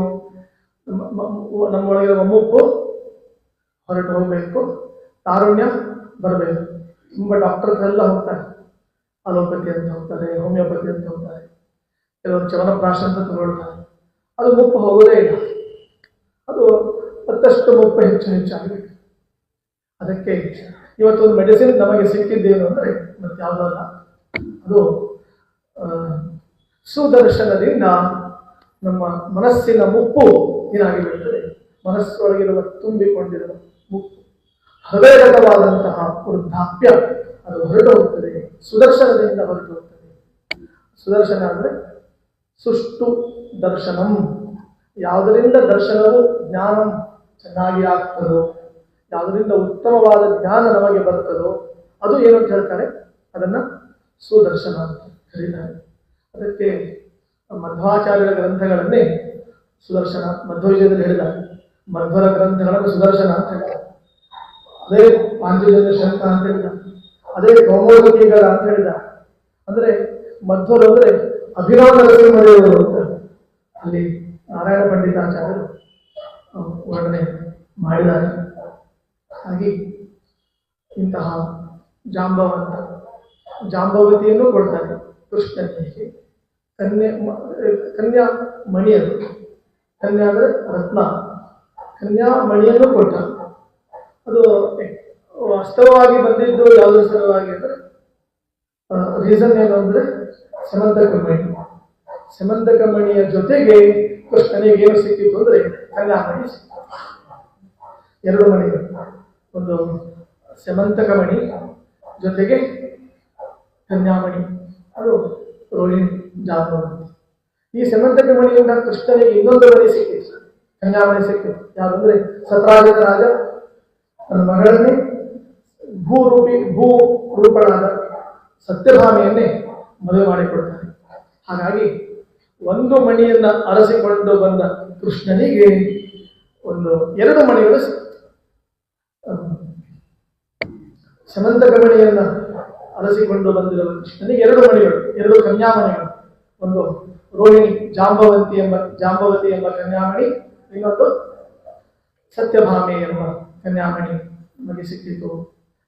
ನಮ್ಮೊಳಗಿರುವ ಮುಪ್ಪು ಹೊರಟು ಹೋಗಬೇಕು, ತಾರುಣ್ಯ ಬರಬೇಕು. ತುಂಬ ಡಾಕ್ಟರ್ಸ್ ಎಲ್ಲ ಹೋಗ್ತಾರೆ, ಅಲೋಪತಿ ಅಂತ ಹೋಗ್ತಾರೆ, ಹೋಮಿಯೋಪತಿ ಅಂತ ಹೋಗ್ತಾರೆ, ಕೆಲವರು ಚವನಪ್ರಾಶ ಅಂತ ತಗೊಳ್ತಾರೆ. ಅದು ಮುಪ್ಪು ಹೋಗೋದೇ ಇಲ್ಲ, ಅದು ಮತ್ತಷ್ಟು ಮುಪ್ಪು ಹೆಚ್ಚಾಗಬೇಕು. ಅದಕ್ಕೆ ಇವತ್ತೊಂದು ಮೆಡಿಸಿನ್ ನಮಗೆ ಸಿಕ್ಕಿದ್ದೇನು ಅಂದರೆ ಮತ್ತೆ ಯಾವುದಲ್ಲ, ಅದು ಸುದರ್ಶನದಿಂದ ನಮ್ಮ ಮನಸ್ಸಿನ ಮುಪ್ಪು ಏನಾಗಿ ಬಿಡ್ತದೆ, ಮನಸ್ಸೊಳಗಿರುವ ತುಂಬಿಕೊಂಡಿರುವ ಮುಪ್ಪು, ಹೃದಯಗತವಾದಂತಹ ವೃದ್ಧಾಪ್ಯ ಅದು ಹೊರಟು ಹೋಗ್ತದೆ, ಸುದರ್ಶನದಿಂದ ಹೊರಟು ಹೋಗ್ತದೆ. ಸುದರ್ಶನ ಅಂದರೆ ಸುಷ್ಟು ದರ್ಶನಂ, ಯಾವುದರಿಂದ ದರ್ಶನವು ಜ್ಞಾನ ಚೆನ್ನಾಗಿ ಆಗ್ತದೋ, ಯಾವುದರಿಂದ ಉತ್ತಮವಾದ ಜ್ಞಾನ ನಮಗೆ ಬರ್ತದೋ ಅದು ಏನು ಅಂತ ಹೇಳ್ತಾರೆ, ಅದನ್ನ ಸುದರ್ಶನ ಅಂತ ಹೇಳಿದ್ದಾರೆ. ಅದಕ್ಕೆ ಮಧ್ವಾಚಾರ್ಯರ ಗ್ರಂಥಗಳನ್ನೇ ಸುದರ್ಶನ, ಮಧ್ವವಿಜಯದಲ್ಲಿ ಹೇಳಿದ್ದಾರೆ, ಮಧ್ವರ ಗ್ರಂಥಗಳನ್ನು ಸುದರ್ಶನ ಅಂತ ಹೇಳ್ತಾರೆ. ಅದೇ ಪಾಂಚಜನ್ಯ ಶಂಕ ಅಂತ ಹೇಳಿದ್ದಾರೆ, ಅದೇ ಕೌಮೋದಕೀಗಳ ಅಂತ ಹೇಳಿದ್ದಾರೆ. ಅಂದ್ರೆ ಮಧ್ವರು ಅಂದ್ರೆ ಅಭಿನವ ನರಸಿಂಹದೇವರು ಅಂತ ಅಲ್ಲಿ ನಾರಾಯಣ ಪಂಡಿತಾಚಾರ್ಯರು ವರ್ಣನೆ ಮಾಡಿದ್ದಾರೆ. ಹಾಗೆ ಇಂತಹ ಜಾಂಬವಂತ ಜಾಂಬವತಿಯನ್ನು ಕೊಡ್ತಾರೆ ಕೃಷ್ಣನಿಗೆ. ಕನ್ಯಾ ಮಣಿಯನ್ನು, ಕನ್ಯಾ ಅಂದರೆ ರತ್ನ, ಕನ್ಯಾ ಮಣಿಯನ್ನು ಕೊಟ್ಟ. ಅದು ವಾಸ್ತವವಾಗಿ ಬಂದಿದ್ದು ಯಾವುದ್ರ ಸಲುವಾಗಿ ಅಂದರೆ ರೀಸನ್ ಏನು ಅಂದರೆ ಸಮಂತಕ ಮಣಿ. ಸಮಂತಕ ಮಣಿಯ ಜೊತೆಗೆ ಕೃಷ್ಣನಿಗೆ ಏನು ಸಿಕ್ಕಿತ್ತು ಅಂದರೆ ಕನ್ಯಾಮಣಿ ಸಿಕ್ಕಿತು. ಎರಡು ಮಣಿಗಳು, ಒಂದು ಸಮಂತಕ ಮಣಿ ಜೊತೆಗೆ ಕನ್ಯಾಮಣಿ, ಅದು ರೋಹಿಣಿ ಜಾಂಬವಂತಿ. ಈ ಸಮಂತಕ ಮಣಿಯಿಂದ ಕೃಷ್ಣನಿಗೆ ಇನ್ನೊಂದು ಮಣಿ ಸಿಕ್ಕಿತ್ತು, ಕನ್ಯಾಮಣಿ ಸಿಕ್ಕಿತ್ತು. ಯಾವಂದ್ರೆ ಸತ್ರಾಜಿತ ರಾಜ ತನ್ನ ಮಗಳನ್ನೇ ಭೂ ರೂಪಳಾದ ಸತ್ಯಭಾಮೆಯನ್ನೇ ಮದುವೆ ಮಾಡಿಕೊಡ್ತಾರೆ. ಹಾಗಾಗಿ ಒಂದು ಮಣಿಯನ್ನ ಅರಸಿಕೊಂಡು ಬಂದ ಕೃಷ್ಣನಿಗೆ ಎರಡು ಮಣಿಗಳು ಸಿಕ್ಕಿತು. ಸಮಂತಕ ಮಣಿಯನ್ನ ಅರಸಿಕೊಂಡು ಬಂದಿರುವ ಕೃಷ್ಣನಿಗೆ ಎರಡು ಮಣಿಗಳು, ಎರಡು ಕನ್ಯಾಮಣಿಗಳು. ಒಂದು ರೋಹಿಣಿ ಜಾಂಬವತಿ ಎಂಬ ಕನ್ಯಾಮಣಿ, ಇನ್ನೊಂದು ಸತ್ಯಭಾಮೆ ಎಂಬ ಕನ್ಯಾಮಣಿ ನಮಗೆ ಸಿಕ್ಕಿತು.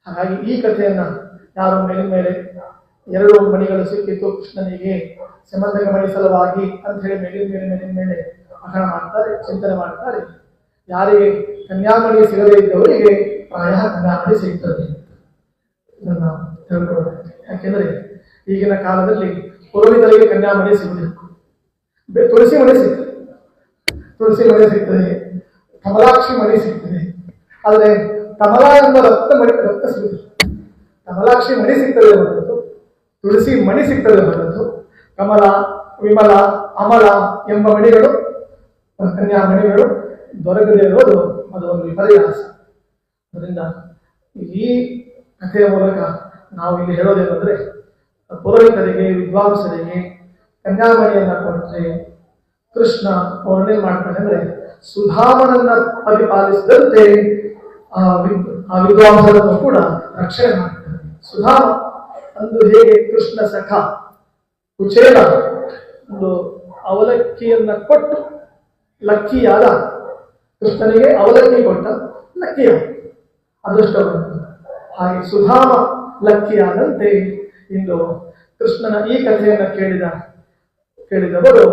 ಹಾಗಾಗಿ ಈ ಕಥೆಯನ್ನ ಯಾರು ಮೇಲಿನ ಮೇಲೆ 2 ಮಣಿಗಳು ಸಿಕ್ಕಿತು ಕೃಷ್ಣನಿಗೆ ಸಮಂದಕ ಮಣಿ ಸಲುವಾಗಿ ಅಂತ ಹೇಳಿ ಮೇಲಿನ ಮೇಲೆ ಪಠಣ ಮಾಡ್ತಾರೆ, ಚಿಂತನೆ ಮಾಡ್ತಾರೆ. ಯಾರಿಗೆ ಕನ್ಯಾಮಣಿ ಸಿಗದೇ ಇದ್ದವರಿಗೆ ಪ್ರಾಯ ಕನ್ಯಾಮಣಿ ಸಿಗ್ತದೆ ಇದನ್ನ ತಿಳ್ಕೊಳ್ಬೇಕು. ಯಾಕೆಂದ್ರೆ ಈಗಿನ ಕಾಲದಲ್ಲಿ ಪುರೋಹಿತರಿಗೆ ಕನ್ಯಾಮಣಿ ಸಿಗುವುದಿಲ್ಲ. ತುಳಸಿ ಮಣಿ ಸಿಗ್ತದೆ, ಕಮಲಾಕ್ಷಿ ಮಣಿ ಸಿಗ್ತದೆ. ಆದರೆ ಕಮಲ ಎಂಬ ರಕ್ತ ಸಿಗುತ್ತದೆ. ಕಮಲಾಕ್ಷಿ ಮಣಿ ಸಿಗ್ತದೆ ಹೊರತು ತುಳಸಿ ಮಣಿ ಸಿಗ್ತದೆ ಹೊರತು ಕಮಲ, ವಿಮಲ, ಅಮಲ ಎಂಬ ಮಣಿಗಳು, ಕನ್ಯಾಮಣಿಗಳು ದೊರಕದೇ ಇರೋದು ಅದು ಒಂದು ವಿಪರ್ಯಾಸ. ಅದರಿಂದ ಈ ಕಥೆಯ ಮೂಲಕ ನಾವು ಇಲ್ಲಿ ಹೇಳೋದೇನೆಂದ್ರೆ, ಪುರೋಹಿತರಿಗೆ, ವಿದ್ವಾಂಸರಿಗೆ ಕನ್ಯಾಮಣಿಯನ್ನ ಕೊಟ್ಟರೆ ಕೃಷ್ಣ ಅವರನ್ನೇನ್ ಮಾಡ್ತಾನೆ ಅಂದ್ರೆ ಸುಧಾಮನನ್ನ ಪರಿಪಾಲಿಸಿದಂತೆ ಆ ವಿದ್ವಾಂಸರನ್ನು ಕೂಡ ರಕ್ಷಣೆ ಮಾಡ್ತಾನೆ. ಸುಧಾಮ ಅಂದು ಹೇಗೆ ಕೃಷ್ಣ ಸಖ ಕುಚೇಲ ಒಂದು ಅವಲಕ್ಕಿಯನ್ನ ಕೊಟ್ಟು ಲಕ್ಕಿಯಾದ, ಕೃಷ್ಣನಿಗೆ ಅವಲಕ್ಕಿ ಕೊಟ್ಟ ಲಕ್ಕಿಯಾದ ಅದೃಷ್ಟವಂತ, ಹಾಗೆ ಸುಧಾಮ ಲಕ್ಕಿಯಾದಂತೆ ಇಂದು ಕೃಷ್ಣನ ಈ ಕಥೆಯನ್ನು ಕೇಳಿದವರು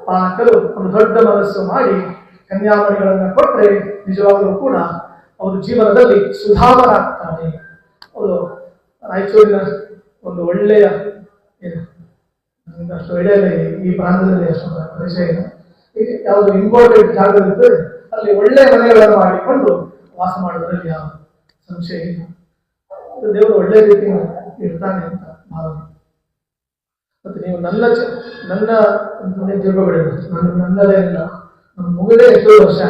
ಪಾಲಕರು ಒಂದು ದೊಡ್ಡ ಮನಸ್ಸು ಮಾಡಿ ಕನ್ಯಾಮಣಿಗಳನ್ನು ಕೊಟ್ಟರೆ ನಿಜವಾಗಲೂ ಕೂಡ ಅವರು ಜೀವನದಲ್ಲಿ ಸುಧಾಮರಾಗ್ತಾರೆ. ಅವರು ರಾಯಚೂರಿನ ಒಂದು ಒಳ್ಳೆಯ ಅಷ್ಟು ಒಳ್ಳೆಯ ಈ ಪ್ರಾಂತದಲ್ಲಿ ಅಷ್ಟು ಪರಿಚಯ ಇಲ್ಲ, ಯಾವುದು ಇಂಪಾರ್ಟೆಂಟ್ ಜಾಗವಿರ್ತದೆ ಅಲ್ಲಿ ಒಳ್ಳೆಯ ಮನೆಗಳನ್ನು ಮಾಡಿಕೊಂಡು ವಾಸ ಮಾಡುವುದರಲ್ಲಿ ಯಾವ ಸಂಶಯ ಇಲ್ಲ. ದೇವರು ಒಳ್ಳೆಯ ರೀತಿಯಿಂದ ಇರ್ತಾನೆ ಅಂತ ಭಾವನೆ. ಮತ್ತೆ ನೀವು ನನ್ನ ತಿಳ್ಕೊಬೇಡಿ, ನನ್ನದೇ ಇಲ್ಲ, ನಮ್ಮ ಮುಗಿದೇ ಎಷ್ಟೋ ವರ್ಷ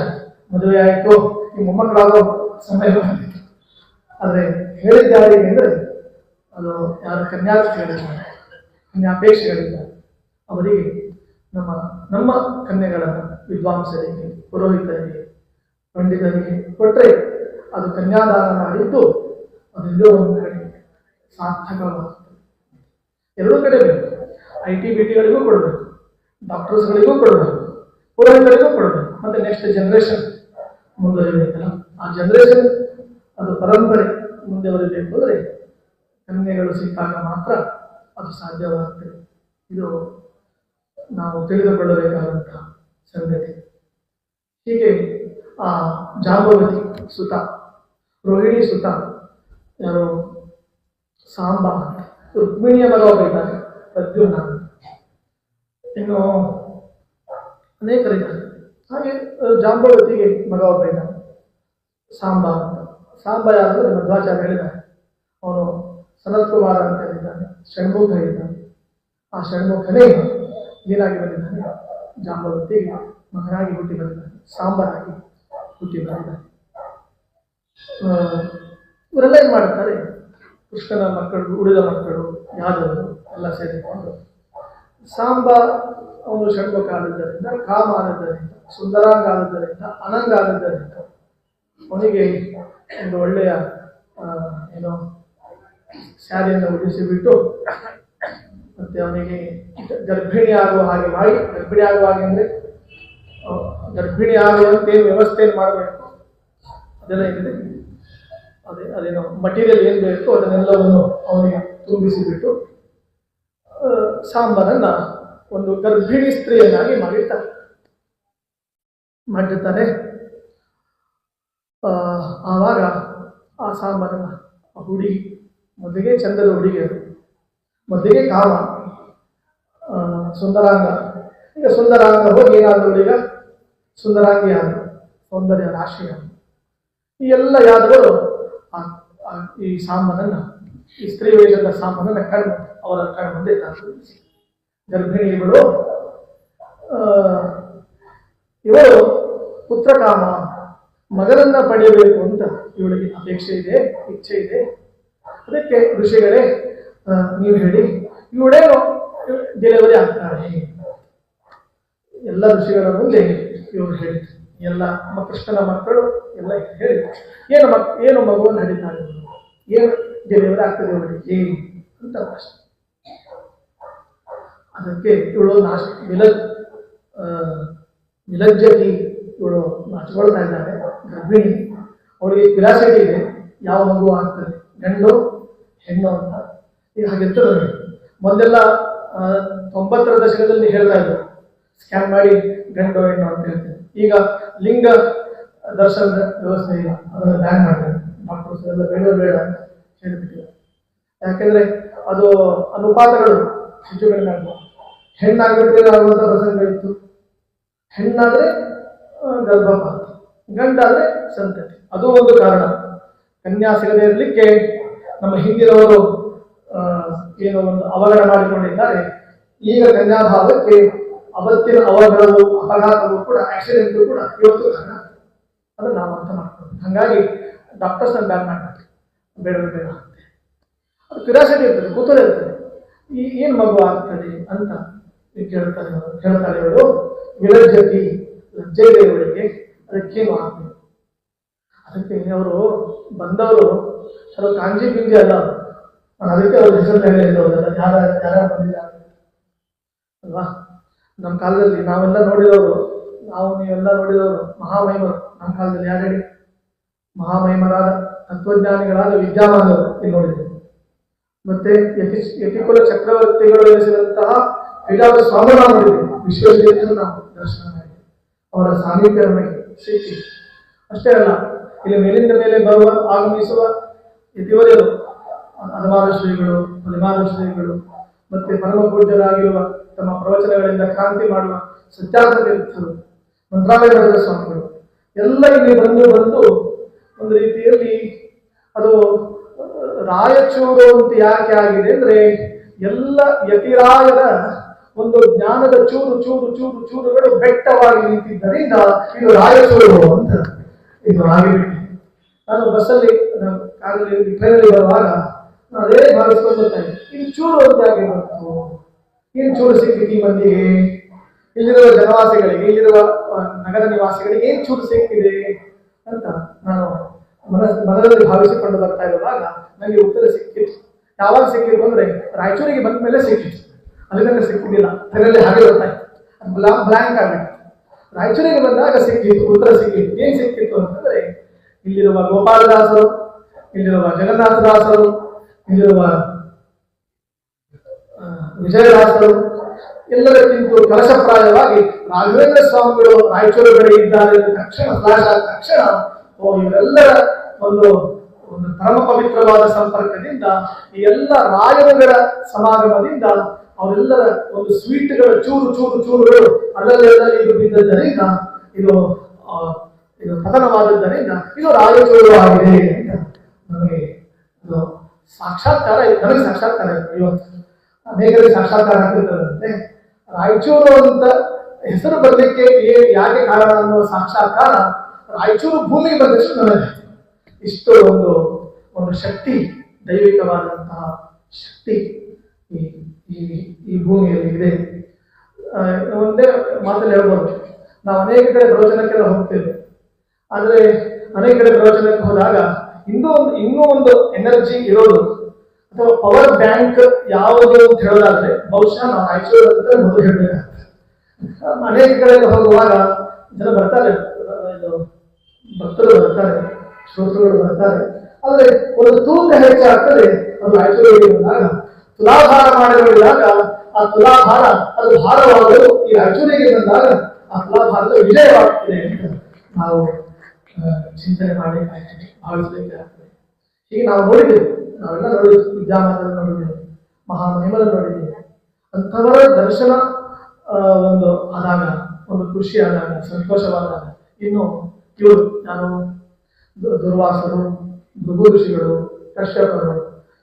ಮದುವೆ ಆಯಿತು, ಈ ಮೊಮ್ಮಕ್ಕಳಾಗೋ ಸಮಯ ಬಂದಿತ್ತು. ಆದರೆ ಹೇಳಿದ್ದಾರಿಗೆ ಅಂದರೆ ಅದು ಯಾರು ಕನ್ಯಾರ್ಥಿಗಳಿದ್ದಾರೆ, ಕನ್ಯಾಪೇಕ್ಷೆಗಳಿದ್ದಾರೆ, ಅವರಿಗೆ ನಮ್ಮ ಕನ್ಯೆಗಳನ್ನು ವಿದ್ವಾಂಸರಿಗೆ, ಪುರೋಹಿತರಿಗೆ, ಪಂಡಿತರಿಗೆ ಕೊಟ್ಟರೆ ಅದು ಕನ್ಯಾದಾನ ಮಾಡಿದ್ದು ಅದೆಲ್ಲೋ ಒಂದು ಕಡೆ ಸಾರ್ಥಕವಾಗ್ತದೆ. ಎರಡೂ ಕಡೆ ಬೇಕು. IT-BTಗಳಿಗೂ ಕೊಡಬೇಕು, ಡಾಕ್ಟರ್ಸ್ಗಳಿಗೂ ಕೊಡಬೇಕು, ಪುರೋಹಿತರಿಗೂ ಕೊಡಬೇಕು. ಮತ್ತೆ ನೆಕ್ಸ್ಟ್ ಜನರೇಷನ್ ಮುಂದುವರಿಬೇಕಲ್ಲ, ಆ ಜನರೇಷನ್ ಅದು ಪರಂಪರೆ ಮುಂದುವರಿಬೇಕು ಅಂದರೆ ಕನ್ಯೆಗಳು ಸಿಕ್ಕಾಗ ಮಾತ್ರ ಅದು ಸಾಧ್ಯವಾಗ್ತದೆ. ಇದು ನಾವು ತಿಳಿದುಕೊಳ್ಳಬೇಕಾದಂತಹ ಸಂಗತಿ. ಹೀಗೆ ಆ ಜಾಂಬವತಿ ಸುತ, ರೋಹಿಣಿ ಸುತ, ಯಾರು ಸಾಂಬ, ರುಕ್ಮಿಣಿಯ ಮಗ ಒಬ್ಬ ಪ್ರದ್ಯುಮ್ನ, ಇನ್ನು ಅನೇಕರಿದ್ದಾರೆ. ಹಾಗೆ ಜಾಂಬವತಿಗೆ ಮಗ ಒಬ್ಬ ಇದ್ದಾನೆ ಸಾಂಬ ಅಂತ. ಸಾಂಬ ಯಾರಂದ್ರೆ ಮಧ್ವಾಚಾರ್ಯ ಹೇಳಿದ್ದಾರೆ, ಅವನು ಸನತ್ ಕುಮಾರ ಅಂತ ಹೇಳಿದ್ದಾನೆ, ಷಣ್ಮುಖ ಇದ್ದಾನೆ. ಆ ಷಣ್ಮುಖನೇ ಏನಾಗಿ ಬಂದಿದ್ದಾನೆ, ಜಾಂಬವತಿಗೆ ಮಗನಾಗಿ ಹುಟ್ಟಿ ಬಂದಿದ್ದಾನೆ, ಸಾಂಬರಾಗಿ ಹುಟ್ಟಿ ಬಂದಿದ್ದಾನೆ. ಇವರೆಲ್ಲ ಏನ್ ಮಾಡ್ತಾರೆ, ಕೃಷ್ಣನ ಮಕ್ಕಳು, ಉಳಿದ ಮಕ್ಕಳು, ಯಾದವರು ಎಲ್ಲ ಸೇರಿಕೊಂಡು ಸಾಂಬ ಅವನು ಷಣ್ಮುಖ ಆದದ್ದರಿಂದ, ಕಾಮ ಆದದ್ದರಿಂದ, ಸುಂದರಾಂಗ ಆದದ್ದರಿಂದ, ಅನಂಗ ಆದದ್ದರಿಂದ ಅವನಿಗೆ ಒಂದು ಒಳ್ಳೆಯ ಏನೋ ಸ್ಯಾರಿಯನ್ನು ಉಡಿಸಿಬಿಟ್ಟು ಮತ್ತೆ ಅವನಿಗೆ ಗರ್ಭಿಣಿ ಆಗುವ ಹಾಗೆ ಮಾಡಿ, ಗರ್ಭಿಣಿ ಆಗುವ ಹಾಗೆ ಅಂದರೆ ಗರ್ಭಿಣಿ ಆಗುವಂತೆ ಏನು ವ್ಯವಸ್ಥೆಯನ್ನು ಮಾಡಬೇಕು ಅದೆಲ್ಲ ಏನಿದೆ, ಅದೇನೋ ಮಟೀರಿಯಲ್ ಏನು ಬೇಕು ಅದನ್ನೆಲ್ಲವನ್ನು ಅವನಿಗೆ ತುಂಬಿಸಿಬಿಟ್ಟು ಸಾಂಬರನ್ನ ಒಂದು ಗರ್ಭಿಣಿ ಸ್ತ್ರೀಯನ್ನಾಗಿ ಮಾಡಿರ್ತಾನೆ. ಆವಾಗ ಆ ಸಾಂಬರನ್ನ ಹುಡುಗಿ, ಮೊದಲಿಗೆ ಚಂದದ ಹುಡುಗಿಯರು, ಮೊದಲಿಗೆ ಕಾಮ, ಸುಂದರಾಂಗ, ಈಗ ಸುಂದರಾಂಗ ಹೋಗಿ ಏನಾದ್ರು ಈಗ ಸುಂದರಾಂಗಿ ಆದರು, ಸೌಂದರ್ಯ ರಾಶಿಯ ಈ ಎಲ್ಲ ಯಾದವರು ಈ ಸಾಂಬನನ್ನ, ಈ ಸ್ತ್ರೀ ವೇಷದ ಸಾಂಬನನ್ನ ಅವರ ಮುಂದೆ ತಂದು ಗರ್ಭಿಣಿಗಳು, ಇವರು ಪುತ್ರಕಾಮ, ಮಗನನ್ನ ಪಡೆಯಬೇಕು ಅಂತ ಇವಳಿಗೆ ಅಪೇಕ್ಷೆ ಇದೆ, ಇಚ್ಛೆ ಇದೆ. ಅದಕ್ಕೆ ಋಷಿಗಳೇ ನೀವು ಹೇಳಿ, ಇವಳೇನು ಡೆಲಿವರಿ ಆಗ್ತಾಳೆ. ಎಲ್ಲ ಋಷಿಗಳ ಮುಂದೆ ಇವರು ಹೇಳಿ, ಎಲ್ಲ ಕೃಷ್ಣನ ಮಕ್ಕಳು ಎಲ್ಲ ಹೇಳಿ, ಏನು ಮಗುವನ್ನು ಹಡಿತಾಳೆ, ಏನು ಡೆಲಿವರಿ ಆಗ್ತದೆ ಅವಳಿಗೆ ಅಂತ ಪ್ರಶ್ನೆ. ಅದಕ್ಕೆ ಇವಳು ವಿಲಜ್ಜತಿ, ಇವಳು ನಾಚಿಕೊಳ್ತಾ ಇದ್ದಾಳೆ, ಗರ್ಭಿಣಿ, ಅವಳಿಗೆ ಕ್ಯೂರಿಯಾಸಿಟಿ ಇದೆ, ಯಾವ ಮಗು ಆಗ್ತದೆ, ಗಂಡು ಹೆಣ್ಣು ಅಂತ. ಈಗ ಹಾಗಿರ್ತದೆ ನೋಡಿ. ಮೊದಲೆಲ್ಲ 90ರ ದಶಕದಲ್ಲಿ ಹೇಳ್ತಾ ಇದ್ರು, ಸ್ಕ್ಯಾನ್ ಮಾಡಿ ಗಂಡು ಹೆಣ್ಣು ಅಂತ ಹೇಳ್ತೇವೆ. ಈಗ ಲಿಂಗ ದರ್ಶನದ ವ್ಯವಸ್ಥೆ ಇಲ್ಲ, ಅದನ್ನು ಬ್ಯಾನ್ ಮಾಡ್ತಾರೆ ಡಾಕ್ಟರ್ಸ್ ಎಲ್ಲ. ಬೇಡ ಅಂತ ಹೇಳಿಬಿಟ್ಟಿದ್ದಾರೆ. ಯಾಕೆಂದ್ರೆ ಅದು ಅನುಪಾತಗಳು ಹೆಚ್ಚು ಕಡಿಮೆ ಆಗ್ಬೋದು. ಹೆಣ್ಣಾಗ್ಬಿಟ್ರೆ ಆಗುವಂತ ಪ್ರಸಂಗ ಇತ್ತು. ಹೆಣ್ಣಾದ್ರೆ ಗರ್ಭಪಾತ, ಗಂಡಾದ್ರೆ ಸಂತತಿ. ಅದು ಒಂದು ಕಾರಣ. ಕನ್ಯಾ ಸಿಗದೆ ಇರಲಿಕ್ಕೆ ನಮ್ಮ ಹಿಂದಿನವರು ಏನೋ ಒಂದು ಅವಘಡ ಮಾಡಿಕೊಂಡಿದ್ದಾರೆ. ಈಗ ಕನ್ಯಾಭಾವಕ್ಕೆ ಅವತ್ತಿನ ಅವಘಡವು, ಅಪಘಾತವು ಕೂಡ, ಆಕ್ಸಿಡೆಂಟ್ ಕೂಡ ಇವತ್ತು ಕಾರಣ. ಅದನ್ನು ನಾವು ಅರ್ಥ ಮಾಡ್ತೀವಿ. ಹಾಗಾಗಿ ಡಾಕ್ಟರ್ಸ್ ಬ್ಯಾನ್ ಮಾಡ್ತಾರೆ, ಬೇಡ ಅಂತೆ. ಅದು ಕ್ಯೂರಿಯಾಸಿಟಿ ಇರ್ತದೆ, ಕುತೂಹಲ ಇರ್ತದೆ. ಏನು ಮಗು ಆಗ್ತದೆ ಅಂತ ಹೇಳ್ತಾರೆ ಇವರು. ವಿಲಜ್ಜತಿ, ಲಜ್ಜೆ ಇದೆ ಇವರಿಗೆ, ಅದಕ್ಕೇನು ಆಗ್ತದೆ. ಅದಕ್ಕೆ ಅವರು ಬಂದವರು ಕೆಲವು ಕಾಂಜಿ ಪಿಂಜಿ ಅಲ್ಲ. ನಾನು ಅದಕ್ಕೆ ಅವ್ರ ಹೆಸರು ಹೇಳಿರೋದಲ್ಲ, ಯಾರ ಬಂದಿದ್ದಾರೆ ಅಲ್ವಾ. ನಮ್ಮ ಕಾಲದಲ್ಲಿ ನೀವೆಲ್ಲ ನೋಡಿದವರು ಮಹಾಮಹಿಮರು. ನಮ್ಮ ಕಾಲದಲ್ಲಿ ಯಾರು ಹೇಳಿ? ಮಹಾಮಹಿಮರಾದ ತತ್ವಜ್ಞಾನಿಗಳಾದ ವಿದ್ಯಾಮಾನವರು ಇಲ್ಲಿ ನೋಡಿದ್ರು. ಮತ್ತೆ ಯತಿಕುಲ ಚಕ್ರವರ್ತಿಗಳು ಎನಿಸಿದಂತಹ ಶ್ರೀರಾಮ ಸ್ವಾಮಿನ ನೋಡಿದ್ರು. ವಿಶ್ವೇಶ್ವರಯ್ಯನನ್ನು ನಾವು ದರ್ಶನ ಮಾಡಿದ್ವಿ. ಅವರ ಸಾಮೀಪ್ಯ ನಮಗೆ ಸಿಕ್ಕಿ. ಅಷ್ಟೇ ಅಲ್ಲ, ಇಲ್ಲಿ ಮೇಲಿಂದ ಮೇಲೆ ಆಗಮಿಸುವ ಯತಿವರ್ಯರು, ಹನುಮಾನ ಶ್ರೀಗಳು, ಹನುಮಾನ ಶ್ರೀಗಳು, ಮತ್ತೆ ಪರಮ ಪೂಜ್ಯರಾಗಿರುವ ತಮ್ಮ ಪ್ರವಚನಗಳಿಂದ ಕ್ರಾಂತಿ ಮಾಡುವ ಸತ್ಯಾರ್ಥ ತೀರ್ಥರು, ಮಂತ್ರಾಲಯ ಸ್ವಾಮಿಗಳು ಎಲ್ಲ ಇಲ್ಲಿ ಬಂದು ಒಂದು ರೀತಿಯಲ್ಲಿ ಅದು ರಾಯಚೂರು ಅಂತ ಯಾಕೆ ಆಗಿದೆ ಅಂದ್ರೆ, ಎಲ್ಲ ಯತಿರಾಯರ ಒಂದು ಜ್ಞಾನದ ಚೂರುಗಳು ಬೆಟ್ಟವಾಗಿ ನಿಂತಿದ್ದರಿಂದ ಇದು ರಾಯಚೂರು ಅಂತ ಇದು ಆಗಿಬಿಟ್ಟಿದೆ. ನಾನು ಬಸ್ಸಲ್ಲಿ ಟ್ರೈನಲ್ಲಿ ಬರುವಾಗ ಅದೇ ಭಾವಿಸ್ಕೊಂಡು ಬರ್ತಾ ಇದ್ದೆ, ಇದು ಚೂರು ಅಂತ ಆಗಿ ಬಂತು. ಏನು ಚೂರು ಸಿಕ್ಕಿತ್ತು ಈ ಮಂದಿಗೆ? ಇಲ್ಲಿರುವ ಜನವಾಸಿಗಳಿಗೆ, ಇಲ್ಲಿರುವ ನಗರ ನಿವಾಸಿಗಳಿಗೆ ಏನು ಚೂರು ಸಿಕ್ಕಿದೆ ಅಂತ ನಾನು ಮನದಲ್ಲಿ ಭಾವಿಸಿಕೊಂಡು ಬರ್ತಾ ಇರುವಾಗ ನನಗೆ ಉತ್ತರ ಸಿಕ್ಕಿತ್ತು. ಯಾವಾಗ ಸಿಕ್ಕಿತ್ತು ಅಂದ್ರೆ, ರಾಯಚೂರಿಗೆ ಬಂದ ಮೇಲೆ ಸಿಕ್ಕಿತ್ತು. ಅಲ್ಲಿಂದ ಸಿಕ್ಕಿದ್ದಿಲ್ಲ, ಅದರಲ್ಲಿ ಹಾಗೆ ಬರ್ತಾ ಇತ್ತು, ಅದು ಬ್ಲಾಂಕ್ ಆಗಿತ್ತು. ರಾಯಚೂರಿಗೆ ಬಂದಾಗ ಸಿಕ್ಕಿತ್ತು, ಉತ್ತರ ಸಿಕ್ಕಿತ್ತು. ಏನ್ ಸಿಕ್ಕಿತ್ತು ಅಂತಂದ್ರೆ, ಇಲ್ಲಿರುವ ಗೋಪಾಲದಾಸರು, ಇಲ್ಲಿರುವ ಜಗನ್ನಾಥದಾಸರು, ಇಲ್ಲಿರುವ ವಿಜಯದಾಸರು ಎಲ್ಲದಕ್ಕಿಂತ ಕಲಶಪ್ರಾಯವಾಗಿ ರಾಘವೇಂದ್ರ ಸ್ವಾಮಿಗಳು ರಾಯಚೂರು ಕಡೆ ಇದ್ದಾರೆ ತಕ್ಷಣ ಫ್ಲಾಶ್ ಆದ ತಕ್ಷಣ ಇವರೆಲ್ಲರ ಒಂದು ಪರಮ ಪವಿತ್ರವಾದ ಸಂಪರ್ಕದಿಂದ, ಈ ಎಲ್ಲ ರಾಯರುಗಳ ಸಮಾಗಮದಿಂದ ಅವರೆಲ್ಲರ ಒಂದು ಸ್ವೀಟ್ಗಳ ಚೂರುಗಳು ಅಲ್ಲಲ್ಲಿ ಇದು ಬಿದ್ದದ್ದರಿಂದ ಇದು ಪತನವಾದದ್ದರಿಂದ ಇದು ರಾಯಚೂರು ಆಗಿದೆ ಅಂತ ನನಗೆ ಸಾಕ್ಷಾತ್ಕಾರ. ನನಗೆ ಸಾಕ್ಷಾತ್ಕಾರ ಇವತ್ತು ಅನೇಕರಿಗೆ ಸಾಕ್ಷಾತ್ಕಾರ ಆಗ್ತಿರ್ತದಂತೆ. ರಾಯಚೂರು ಅಂತ ಹೆಸರು ಬರಲಿಕ್ಕೆ ಯಾಕೆ ಕಾರಣ ಅನ್ನುವ ಸಾಕ್ಷಾತ್ಕಾರ ರಾಯಚೂರು ಭೂಮಿಗೆ ಬಂದಷ್ಟು ನನಗೆ ಇಷ್ಟು ಒಂದು ಶಕ್ತಿ, ದೈವಿಕವಾದಂತಹ ಶಕ್ತಿ ಈ ಭೂಮಿಯಲ್ಲಿ ಇದೆ. ಒಂದೇ ಮಾತಲ್ಲಿ ಹೇಳ್ಬೋದು, ನಾವು ಅನೇಕ ಕಡೆ ಪ್ರವಚನಕ್ಕೆಲ್ಲ ಹೋಗ್ತೇವೆ. ಆದರೆ ಅನೇಕ ಕಡೆ ಪ್ರವಚನಕ್ಕೆ ಹೋದಾಗ ಇನ್ನೂ ಒಂದು ಎನರ್ಜಿ ಇರೋದು ಅಥವಾ ಪವರ್ ಬ್ಯಾಂಕ್ ಯಾವುದು ಅಂತ ಹೇಳೋದಾದ್ರೆ ಬಹುಶಃ ನಾವು ರಾಯಚೂರು ಅಂತ ಮೊದಲು ಹೇಳ್ಬೇಕಾಗ್ತದೆ. ಅನೇಕ ಕಡೆ ಹೋಗುವಾಗ ಜನ ಬರ್ತಾರೆ, ಭಕ್ತರು ಬರ್ತಾರೆ, ಶ್ರೋತೃಗಳು ಬರ್ತಾರೆ. ಆದ್ರೆ ಒಂದು ತೂಕ ಹೆಚ್ಚಾಗ್ತದೆ. ಅದು ರಾಯಚೂರಿಗೆ ಬಂದಾಗ ತುಲಾಭಾರ ಮಾಡಿ ನೋಡಿದಾಗ ಆ ತುಲಾಭಾರ ಅದು ಭಾರವಾಗಲು ಈ ರಾಯಚೂರಿಗೆ ಬಂದಾಗ ಆ ತುಲಾಭಾರದ ವಿಜಯವಾಗ್ತದೆ ಅಂತ ನಾವು ಚಿಂತನೆ ಮಾಡಿ ಭಾವಿಸಬೇಕಾಗ್ತದೆ. ಹೀಗೆ ನಾವು ನೋಡಿದ್ದೇವೆ, ನಾವೆಲ್ಲ ನೋಡಿದ್ವಿ, ವಿದ್ಯಾಮಾನರು ನೋಡಿದ್ದೇವೆ, ಮಹಾಮಹಿಮರನ್ನು ನೋಡಿದ್ದೇವೆ. ಅಂಥವರ ದರ್ಶನ ಒಂದು ಆದಾಗ, ಒಂದು ಖುಷಿ ಆದಾಗ, ಸಂತೋಷವಾದಾಗ, ಇನ್ನು ಇವರು ನಾನು ದುರ್ವಾಸರು, ಭೃಗು ಋಷಿಗಳು, ಕಶ್ಯಪರು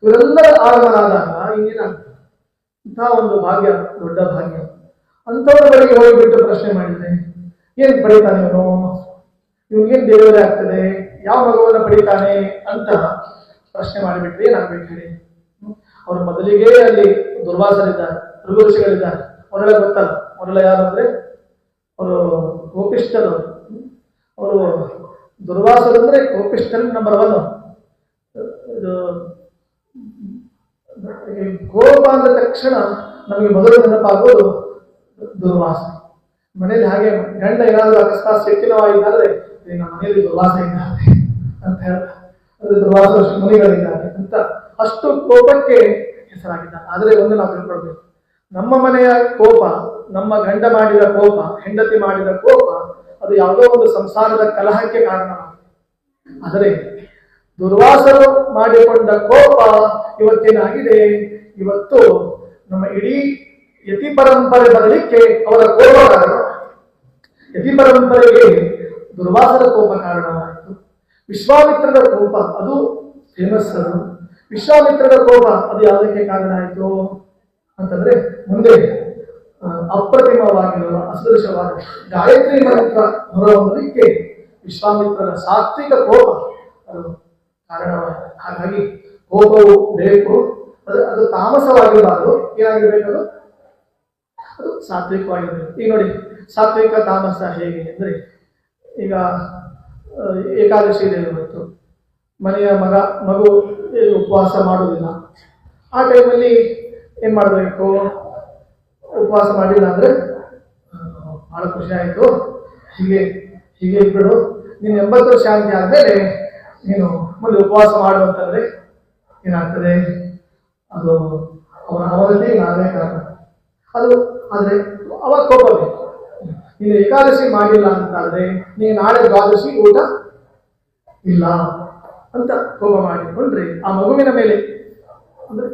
ಇವರೆಲ್ಲರ ಆಗಮನಾದಾಗ ಇನ್ನೇನಾಗ್ತದೆ? ಇಂತಹ ಒಂದು ಭಾಗ್ಯ, ದೊಡ್ಡ ಭಾಗ್ಯ. ಅಂಥವರ ಬಳಿಗೆ ಹೋಗಿಬಿಟ್ಟು ಪ್ರಶ್ನೆ ಮಾಡಿದ್ರೆ ಏನ್ ಪಡಿತಾನೆ ಇವನಿಗೇನು ದೇವರೇ ಆಗ್ತದೆ, ಯಾವ ಮಗುವನ್ನ ಪಡಿತಾನೆ ಅಂತ ಪ್ರಶ್ನೆ ಮಾಡಿಬಿಟ್ರೆ ಏನಾಗ್ಬೇಕು ಹೇಳಿ? ಅವ್ರ ಮೊದಲಿಗೆ ಅಲ್ಲಿ ದುರ್ವಾಸರಿದ್ದಾರೆ, ಭೃಗು ಋಷಿಗಳಿದ್ದಾರೆ. ಅವರೆಲ್ಲ ಗೊತ್ತಲ್ಲ, ಅವರೆಲ್ಲ ಯಾರು ಅಂದ್ರೆ ಅವರು ಕೋಪಿಷ್ಠರು. ಅವರು ದುರ್ವಾಸರು ಅಂದ್ರೆ ಕೋಪಿಷ್ಠರು ನಂಬರ್ 1. ಇದು ಕೋಪ ಅಂದ ತಕ್ಷಣ ನಮಗೆ ಮೊದಲು ನೆನಪಾಗೋದು ದುರ್ವಾಸ. ಮನೇಲಿ ಹಾಗೆ ಗಂಡ ಏನಾದರೂ ಅಕಸ್ಮಾತ್ ಶಕ್ತಿನವಾಗಿದ್ದಾದ್ರೆ ನಮ್ಮ ಮನೆಯಲ್ಲಿ ದುರ್ವಾಸ ಇದ್ದಾರೆ ಅಂತ ಹೇಳ್ತಾರೆ. ದುರ್ವಾಸ ಮುನಿಗಳಿದ್ದಾರೆ ಅಂತ ಅಷ್ಟು ಕೋಪಕ್ಕೆ ಹೆಸರಾಗಿದ್ದಾರೆ. ಆದರೆ ಒಂದು ನಾವು ತಿಳ್ಕೊಳ್ಬೇಕು, ನಮ್ಮ ಮನೆಯ ಕೋಪ, ನಮ್ಮ ಗಂಡ ಮಾಡಿದ ಕೋಪ, ಹೆಂಡತಿ ಮಾಡಿದ ಕೋಪ, ಅದು ಯಾವುದೋ ಒಂದು ಸಂಸಾರದ ಕಲಹಕ್ಕೆ ಕಾರಣವಾಗಿದೆ. ಆದರೆ ದುರ್ವಾಸರು ಮಾಡಿಕೊಂಡ ಕೋಪ ಇವತ್ತೇನಾಗಿದೆ, ಇವತ್ತು ನಮ್ಮ ಇಡೀ ಯತಿ ಪರಂಪರೆ ಬರಲಿಕ್ಕೆ ಅವರ ಕೋಪ ಕಾರಣ. ಯತಿ ಪರಂಪರೆಗೆ ದುರ್ವಾಸರ ಕೋಪ ಕಾರಣವಾಯಿತು. ವಿಶ್ವಾಮಿತ್ರರ ಕೋಪ ಅದು ಫೇಮಸ್. ಅದು ವಿಶ್ವಾಮಿತ್ರರ ಕೋಪ ಅದು ಯಾವುದಕ್ಕೆ ಕಾರಣ ಆಯಿತು ಅಂತಂದ್ರೆ, ಮುಂದೆ ಅಪ್ರತಿಮವಾಗಿರುವ ಅಸದೃಶವಾದ ಗಾಯತ್ರಿ ಮಂತ್ರ ಹೊರಹೊಮ್ಮಲಿಕ್ಕೆ ವಿಶ್ವಾಮಿತ್ರರ ಸಾತ್ವಿಕ ಕೋಪ ಅದು ಕಾರಣವಾಯಿತು. ಹಾಗಾಗಿ ಕೋಪವು ಬೇಕು, ಅದು ತಾಮಸವಾಗಿರಬಾರದು. ಏನಾಗಿರ್ಬೇಕು, ಅದು ಸಾತ್ವಿಕವಾಗಿರಬೇಕು. ಈಗ ನೋಡಿ, ಸಾತ್ವಿಕ ತಾಮಸ ಹೇಗೆ ಅಂದ್ರೆ, ಈಗ ಏಕಾದಶಿ ಇದೆ ಇವತ್ತು, ಮನೆಯ ಮಗು ಉಪವಾಸ ಮಾಡುವುದಿಲ್ಲ. ಆ ಟೈಮಲ್ಲಿ ಏನ್ ಮಾಡಬೇಕು, ಉಪವಾಸ ಮಾಡಿಲ್ಲ ಅಂದ್ರೆ ಬಹಳ ಖುಷಿ ಆಯಿತು, ಹೀಗೆ ಹೀಗೆ ಇಟ್ಬಿಡು, ನೀನು 80 ವರ್ಷ ಶಾಂತಿ ಆದ್ಮೇಲೆ ನೀನು ಮುಂದೆ ಉಪವಾಸ ಮಾಡು ಅಂತಂದ್ರೆ ಏನಾಗ್ತದೆ, ಅದು ಅವನಲ್ಲಿ ನಾವೇ ಕಾರಣ. ಅದು ಆದ್ರೆ ಅವಾಗ ಕೋಪ ಬೇಕು. ನೀನು ಏಕಾದಶಿ ಮಾಡಿಲ್ಲ ಅಂತಾದ್ರೆ ನೀನು ನಾಳೆ ದ್ವಾದಶಿ ಊಟ ಇಲ್ಲ ಅಂತ ಕೋಪ ಮಾಡಿಕೊಂಡ್ರೆ, ಆ ಮಗುವಿನ ಮೇಲೆ ಅಂದ್ರೆ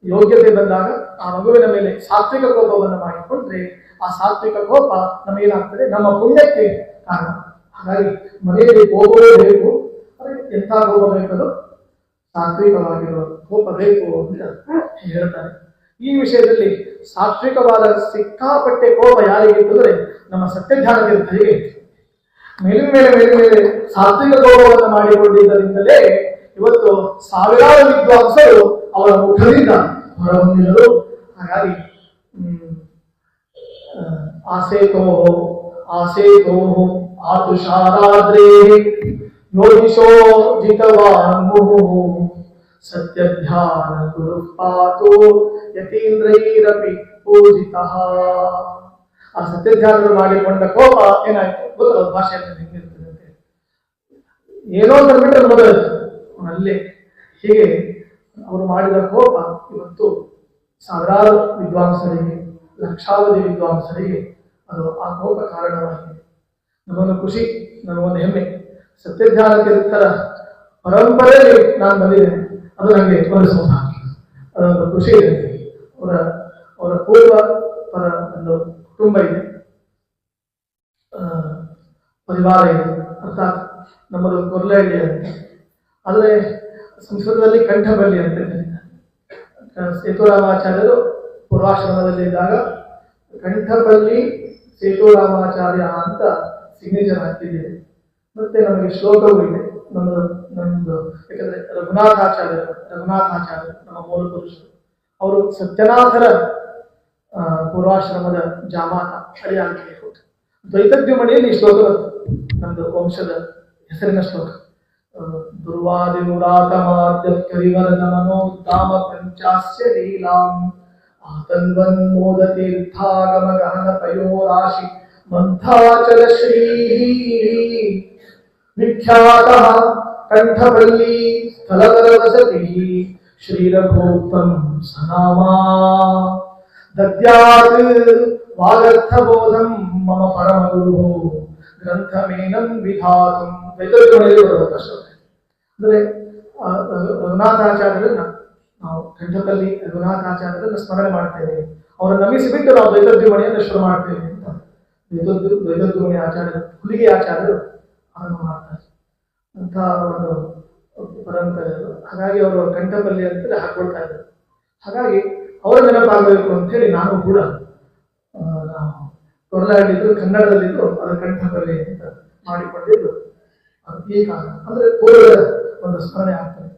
ಯೋಗ್ಯತೆ ಬಂದಾಗ ಆ ಮಗುವಿನ ಮೇಲೆ ಸಾತ್ವಿಕ ಕೋಪವನ್ನು ಮಾಡಿಕೊಂಡ್ರೆ, ಆ ಸಾತ್ವಿಕ ಕೋಪ ನಮಗೇನಾಗ್ತದೆ, ನಮ್ಮ ಪುಣ್ಯಕ್ಕೆ ಕಾರಣ. ಹಾಗಾಗಿ ಮನೆಯಲ್ಲಿ ಕೋಪವೇ ಬೇಕು. ಆದರೆ ಎಂಥ ಕೋಪ ಬೇಕದು, ಸಾತ್ವಿಕವಾಗಿರುವ ಕೋಪ ಬೇಕು ಅಂತ ಹೇಳ್ತಾರೆ. ಈ ವಿಷಯದಲ್ಲಿ ಸಾತ್ವಿಕವಾದ ಸಿಕ್ಕಾಪಟ್ಟೆ ಕೋಪ ಯಾರಿಗೆ ಇತ್ತಂದ್ರೆ ನಮ್ಮ ಸತ್ಯಧ್ಯಾನ ತೀರ್ಥರಿಗೆ ಮೇಲಿನ ಮೇಲೆ ಸಾತ್ವಿಕ ಕೋಪವನ್ನು ಮಾಡಿಕೊಂಡಿದ್ದರಿಂದಲೇ ಇವತ್ತು ಸಾವಿರಾರು ವಿದ್ವಾಂಸರು ಅವರ ಮುಖದಿಂದ ಹೊರಹೊಮ್ಮಿದರು. ಹಾಗಾಗಿ ಆಸೇತೋ ಆತುಷಾರಾದ್ರೇ ಯೋಗಿಶೋ ಜಿತವಾನ್ ಸತ್ಯಧ್ಯಾನ ಗುರು ಪಾತೋ ಯತೀಂದ್ರೈರಪಿ ಪೂಜಿತಃ. ಆ ಸತ್ಯಧ್ಯಾನಗಳು ಮಾಡಿಕೊಂಡ ಕೋಪ ಏನಾಯ್ತು ಗೊತ್ತಲ್ಲ, ಭಾಷೆಯಲ್ಲಿ ಹೆಂಗಿರ್ತದೆ ಅಂತ. ಏನೋ ಅಂದ್ಬಿಟ್ರೆ ಮೊದಲು ಅಲ್ಲೇ ಹೀಗೆ ಅವರು ಮಾಡಿದ ಕೋಪ ಇವತ್ತು ಸಾವಿರಾರು ವಿದ್ವಾಂಸರಿಗೆ, ಲಕ್ಷಾವಧಿ ವಿದ್ವಾಂಸರಿಗೆ ಅದು ಆ ಕೋಪ ಕಾರಣವಾಗಿದೆ. ನಮಗೊಂದು ಖುಷಿ, ನಮಗೊಂದು ಹೆಮ್ಮೆ, ಸತ್ಯಧ್ಯಾನ ತೀರ್ಥರ ಪರಂಪರೆಯಲ್ಲಿ ನಾನು ಬಂದಿದ್ದೇನೆ, ಅದು ನನಗೆ ತೋರಿಸುವ ಅದೊಂದು ಖುಷಿ ಇದೆ. ಅವರ ಪೂರ್ವ ಪರ ಒಂದು ಕುಟುಂಬ ಇದೆ, ಪರಿವಾರ ಇದೆ. ಅರ್ಥಾತ್ ನಮ್ಮದು ಕೊರ್ಲಹಳ್ಳಿ ಅಂತ, ಆದರೆ ಸಂಸ್ಕೃತದಲ್ಲಿ ಕಂಠಬಲ್ಲಿ ಅಂತ ಕರೀತಾರೆ. ಸೇತುರಾಮಾಚಾರ್ಯರು ಪೂರ್ವಾಶ್ರಮದಲ್ಲಿದ್ದಾಗ ಕಂಠಬಲ್ಲಿ ಸೇತುರಾಮಾಚಾರ್ಯ ಅಂತ ಸಿಗ್ನೇಚರ್ ಹಾಕಿದ್ದೇವೆ. ಮತ್ತೆ ನಮಗೆ ಶ್ಲೋಕವೂ ಇದೆ ನಮ್ಮದು. ಯಾಕಂದ್ರೆ ರಘುನಾಥಾಚಾರ್ಯರು ನಮ್ಮ ಮೂಲ ಪುರುಷರು, ಅವರು ಸತ್ಯನಾಥರ ಪೂರ್ವಾಶ್ರಮದ ಜಾಮಾತ ಅಡಿಯಾಗಿ ಕೊಟ್ಟು ದ್ವೈತದ್ಯುಮಣಿಯಲ್ಲಿ ಈ ಶ್ಲೋಕ ನಮ್ದು ವಂಶದ ಹೆಸರಿನ ಶ್ಲೋಕ. ದುರ್ವಾದಿನುರಾತಮಾದ್ಯರಿವರನಮನೋದ್ದಾಮ ಪಂಚಾಸ್ಯ ಲೀಲಾಂ ಆತನ್ವನ್ ಮೋದತೀರ್ಥಾಗಮ ಗಹನ ಪಯೋರಾಶಿ ಮಂಥಾಚಲ ಶ್ರೀ ವಿಖ್ಯಾತಃ ಕಂಠಬಲ್ಲಿ ಸ್ಥಳದರ ವಸತಿ ಶ್ರೀರಘೋತ್ತಂ ಸನಾಮಾ ದದ್ಯಾತ್ ವಾಗರ್ಥಬೋಧಂ ಮಮ ಪರಮಗುರು ಗ್ರಂಥಮೇನಂ ವಿಧಾತುಂ. ದ್ವೈತದ್ಯುಮಣಿಯಲ್ಲಿ ಬರುವ ಕಷ್ಟ ಅಂದ್ರೆ ರಘುನಾಥಾಚಾರ್ಯರನ್ನ ನಾವು ಕಂಠದಲ್ಲಿ ರಘುನಾಥಾಚಾರ್ಯರನ್ನ ಸ್ಮರಣೆ ಮಾಡ್ತೇವೆ, ಅವರನ್ನು ನಮಿಸಿಬಿಟ್ಟು ನಾವು ದ್ವೈತದ್ಯುಮಣಿಯನ್ನು ಶುರು ಮಾಡ್ತೇವೆ ಅಂತ ದ್ವೈತದ್ಯುಮಣಿ ಆಚಾರ್ಯರು, ಹುಲಿಗೆ ಆಚಾರ್ಯರು ಆರಂಭ ಮಾಡ್ತಾರೆ ಅಂತ ಒಂದು ಪರಂಪರೆ. ಹಾಗಾಗಿ ಅವರು ಕಂಠಬಲ್ಲಿ ಅಂತೇಳಿ ಹಾಕೊಳ್ತಾ ಇದ್ದಾರೆ. ಹಾಗಾಗಿ ಅವರ ನೆನಪಾಗಬೇಕು ಅಂತ ಹೇಳಿ ನಾನು ಕೂಡ ಕೊರ್ಲಹಳ್ಳಿದ್ರು, ಕನ್ನಡದಲ್ಲಿದ್ದು ಅದರ ಕಂಠಬಲ್ಲಿ ಅಂತ ಮಾಡಿಕೊಂಡಿದ್ದು ಈ ಕಾರಣ. ಅಂದ್ರೆ ಪೂರ್ವದ ಒಂದು ಸ್ಮರಣೆ ಆಗ್ತದೆ,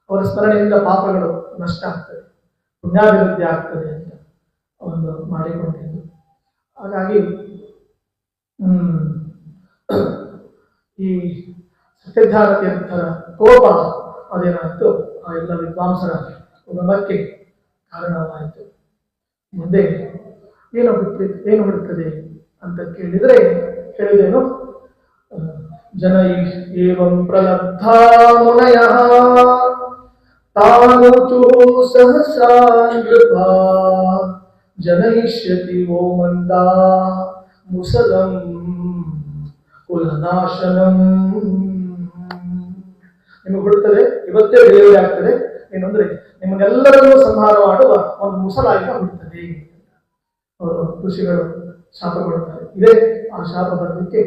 ಅವರ ಸ್ಮರಣೆಯಿಂದ ಪಾಪಗಳು ನಷ್ಟ ಆಗ್ತದೆ, ಪುಣ್ಯಾಭಿವೃದ್ಧಿ ಆಗ್ತದೆ ಅಂತ ಒಂದು ಮಾಡಿಕೊಂಡಿದ್ದು. ಹಾಗಾಗಿ ಈ ಸತ್ಯಧ್ಯಾನ ತೀರ್ಥರ ಕೋಪ ಅದೇನಾಯಿತು, ಆ ಎಲ್ಲ ವಿದ್ವಾಂಸರ ಉಗಮಕ್ಕೆ ಕಾರಣವಾಯಿತು. ಮುಂದೆ ಏನು ಬಿಡುತ್ತದೆ ಅಂತ ಕೇಳಿದರೆ ಹೇಳಿದೇನು, ಜನೈ ಏವಂ ಪ್ರಲಬ್ಧಾ ಮುನಯಃ ತಾನುಚು ಸಹಸಾ ನೃಪಾ ಜನಯಿಷ್ಯತಿ ಓ ಮಂದ ಮುಸಲಂ ಕುಲನಾಶನಂ. ನಿಮಗೆ ಹುಡುತ್ತದೆ, ಇವತ್ತೇ ಡೆಲಿವರಿ ಆಗ್ತದೆ, ಏನಂದ್ರೆ ನಿಮ್ಮನ್ನೆಲ್ಲರನ್ನೂ ಸಂಹಾರ ಮಾಡುವ ಒಂದು ಮುಸಲಾಯುಧ ಹುಡುತ್ತದೆ. ಋಷಿಗಳು ಶಾಪ ಕೊಡ್ತಾರೆ. ಇದೇ ಆ ಶಾಪ ಬರೋದಕ್ಕೆ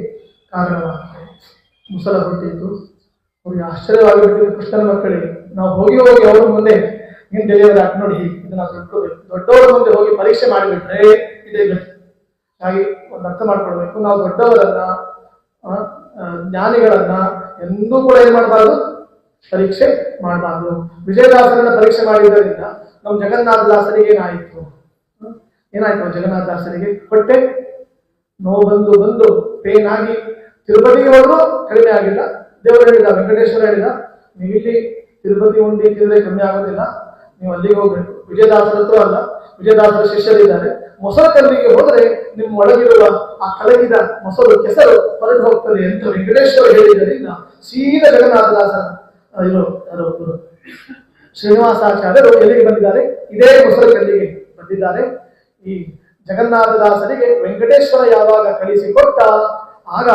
ಕಾರಣವಾಗ್ತದೆ. ಮುಸಲ ಹುಟ್ಟಿದ್ದು ಅವ್ರಿಗೆ ಆಶ್ಚರ್ಯವಾಗಿಬಿಟ್ಟಿದೆ ಕೃಷ್ಣನ ಮಕ್ಕಳಿಗೆ. ನಾವು ಹೋಗಿ ಅವ್ರ ಮುಂದೆ ನೀನು ಡೆಲಿವರಿ ಆಗಿ ನೋಡಿ, ಇದನ್ನ ತಿಳ್ಕೋಬೇಕು. ದೊಡ್ಡವರ ಮುಂದೆ ಹೋಗಿ ಪರೀಕ್ಷೆ ಮಾಡಿಬಿಟ್ರೆ ಇದೇ ಗತಿ. ಹಾಗೆ ಒಂದು ಅರ್ಥ ಮಾಡ್ಕೊಳ್ಬೇಕು, ನಾವು ದೊಡ್ಡವರನ್ನ ಜ್ಞಾನಿಗಳನ್ನ ಎಂದೂ ಕೂಡ ಏನ್ ಮಾಡಬಾರ್ದು, ಪರೀಕ್ಷೆ ಮಾಡಬಾರ್ದು. ವಿಜಯದಾಸರನ್ನ ಪರೀಕ್ಷೆ ಮಾಡಿದ್ದರಿಂದ ನಮ್ಮ ಜಗನ್ನಾಥದಾಸರಿಗೆ ಏನಾಯಿತು? ಜಗನ್ನಾಥದಾಸರಿಗೆ ಹೊಟ್ಟೆ ನೋವು ಬಂದು ಪೇನ್ ಆಗಿ ತಿರುಪತಿಗೆ ಹೋದ್ರು ಕಡಿಮೆ ಆಗಿಲ್ಲ. ದೇವರು ಹೇಳಿದ, ವೆಂಕಟೇಶ್ವರ ಹೇಳಿದ, ನೀವು ಇಲ್ಲಿ ತಿರುಪತಿ ಉಂಡಿ ತಿಂದ್ರೆ ಕಡಿಮೆ ಆಗೋದಿಲ್ಲ, ನೀವು ಅಲ್ಲಿಗೆ ಹೋಗ್ಬೇಕು. ವಿಜಯದಾಸರ ಹತ್ರ ಅಲ್ಲ, ವಿಜಯದಾಸರ ಶಿಷ್ಯರಿದ್ದಾರೆ. ಮೊಸರು ಕಲ್ಲಿಗೆ ಹೋದ್ರೆ ನಿಮ್ಮ ಒಳಗಿರುವ ಆ ಕಲಗಿದ ಮೊಸರು ಕೆಸರು ಹೊರಟು ಹೋಗ್ತದೆ ಅಂತ ವೆಂಕಟೇಶ್ವರ ಹೇಳಿದ್ದರಿಂದ ಸೀದಾ ಜಗನ್ನಾಥದಾಸರ ಶ್ರೀನಿವಾಸಾಚಾರ್ಯರು ಎಲ್ಲಿಗೆ ಬಂದಿದ್ದಾರೆ? ಇದೇ ಮೊಸರು ಕಲ್ಲಿಗೆ ಬಂದಿದ್ದಾರೆ. ಈ ಜಗನ್ನಾಥದಾಸರಿಗೆ ವೆಂಕಟೇಶ್ವರ ಯಾವಾಗ ಕಳಿಸಿಕೊಟ್ಟ ಆಗ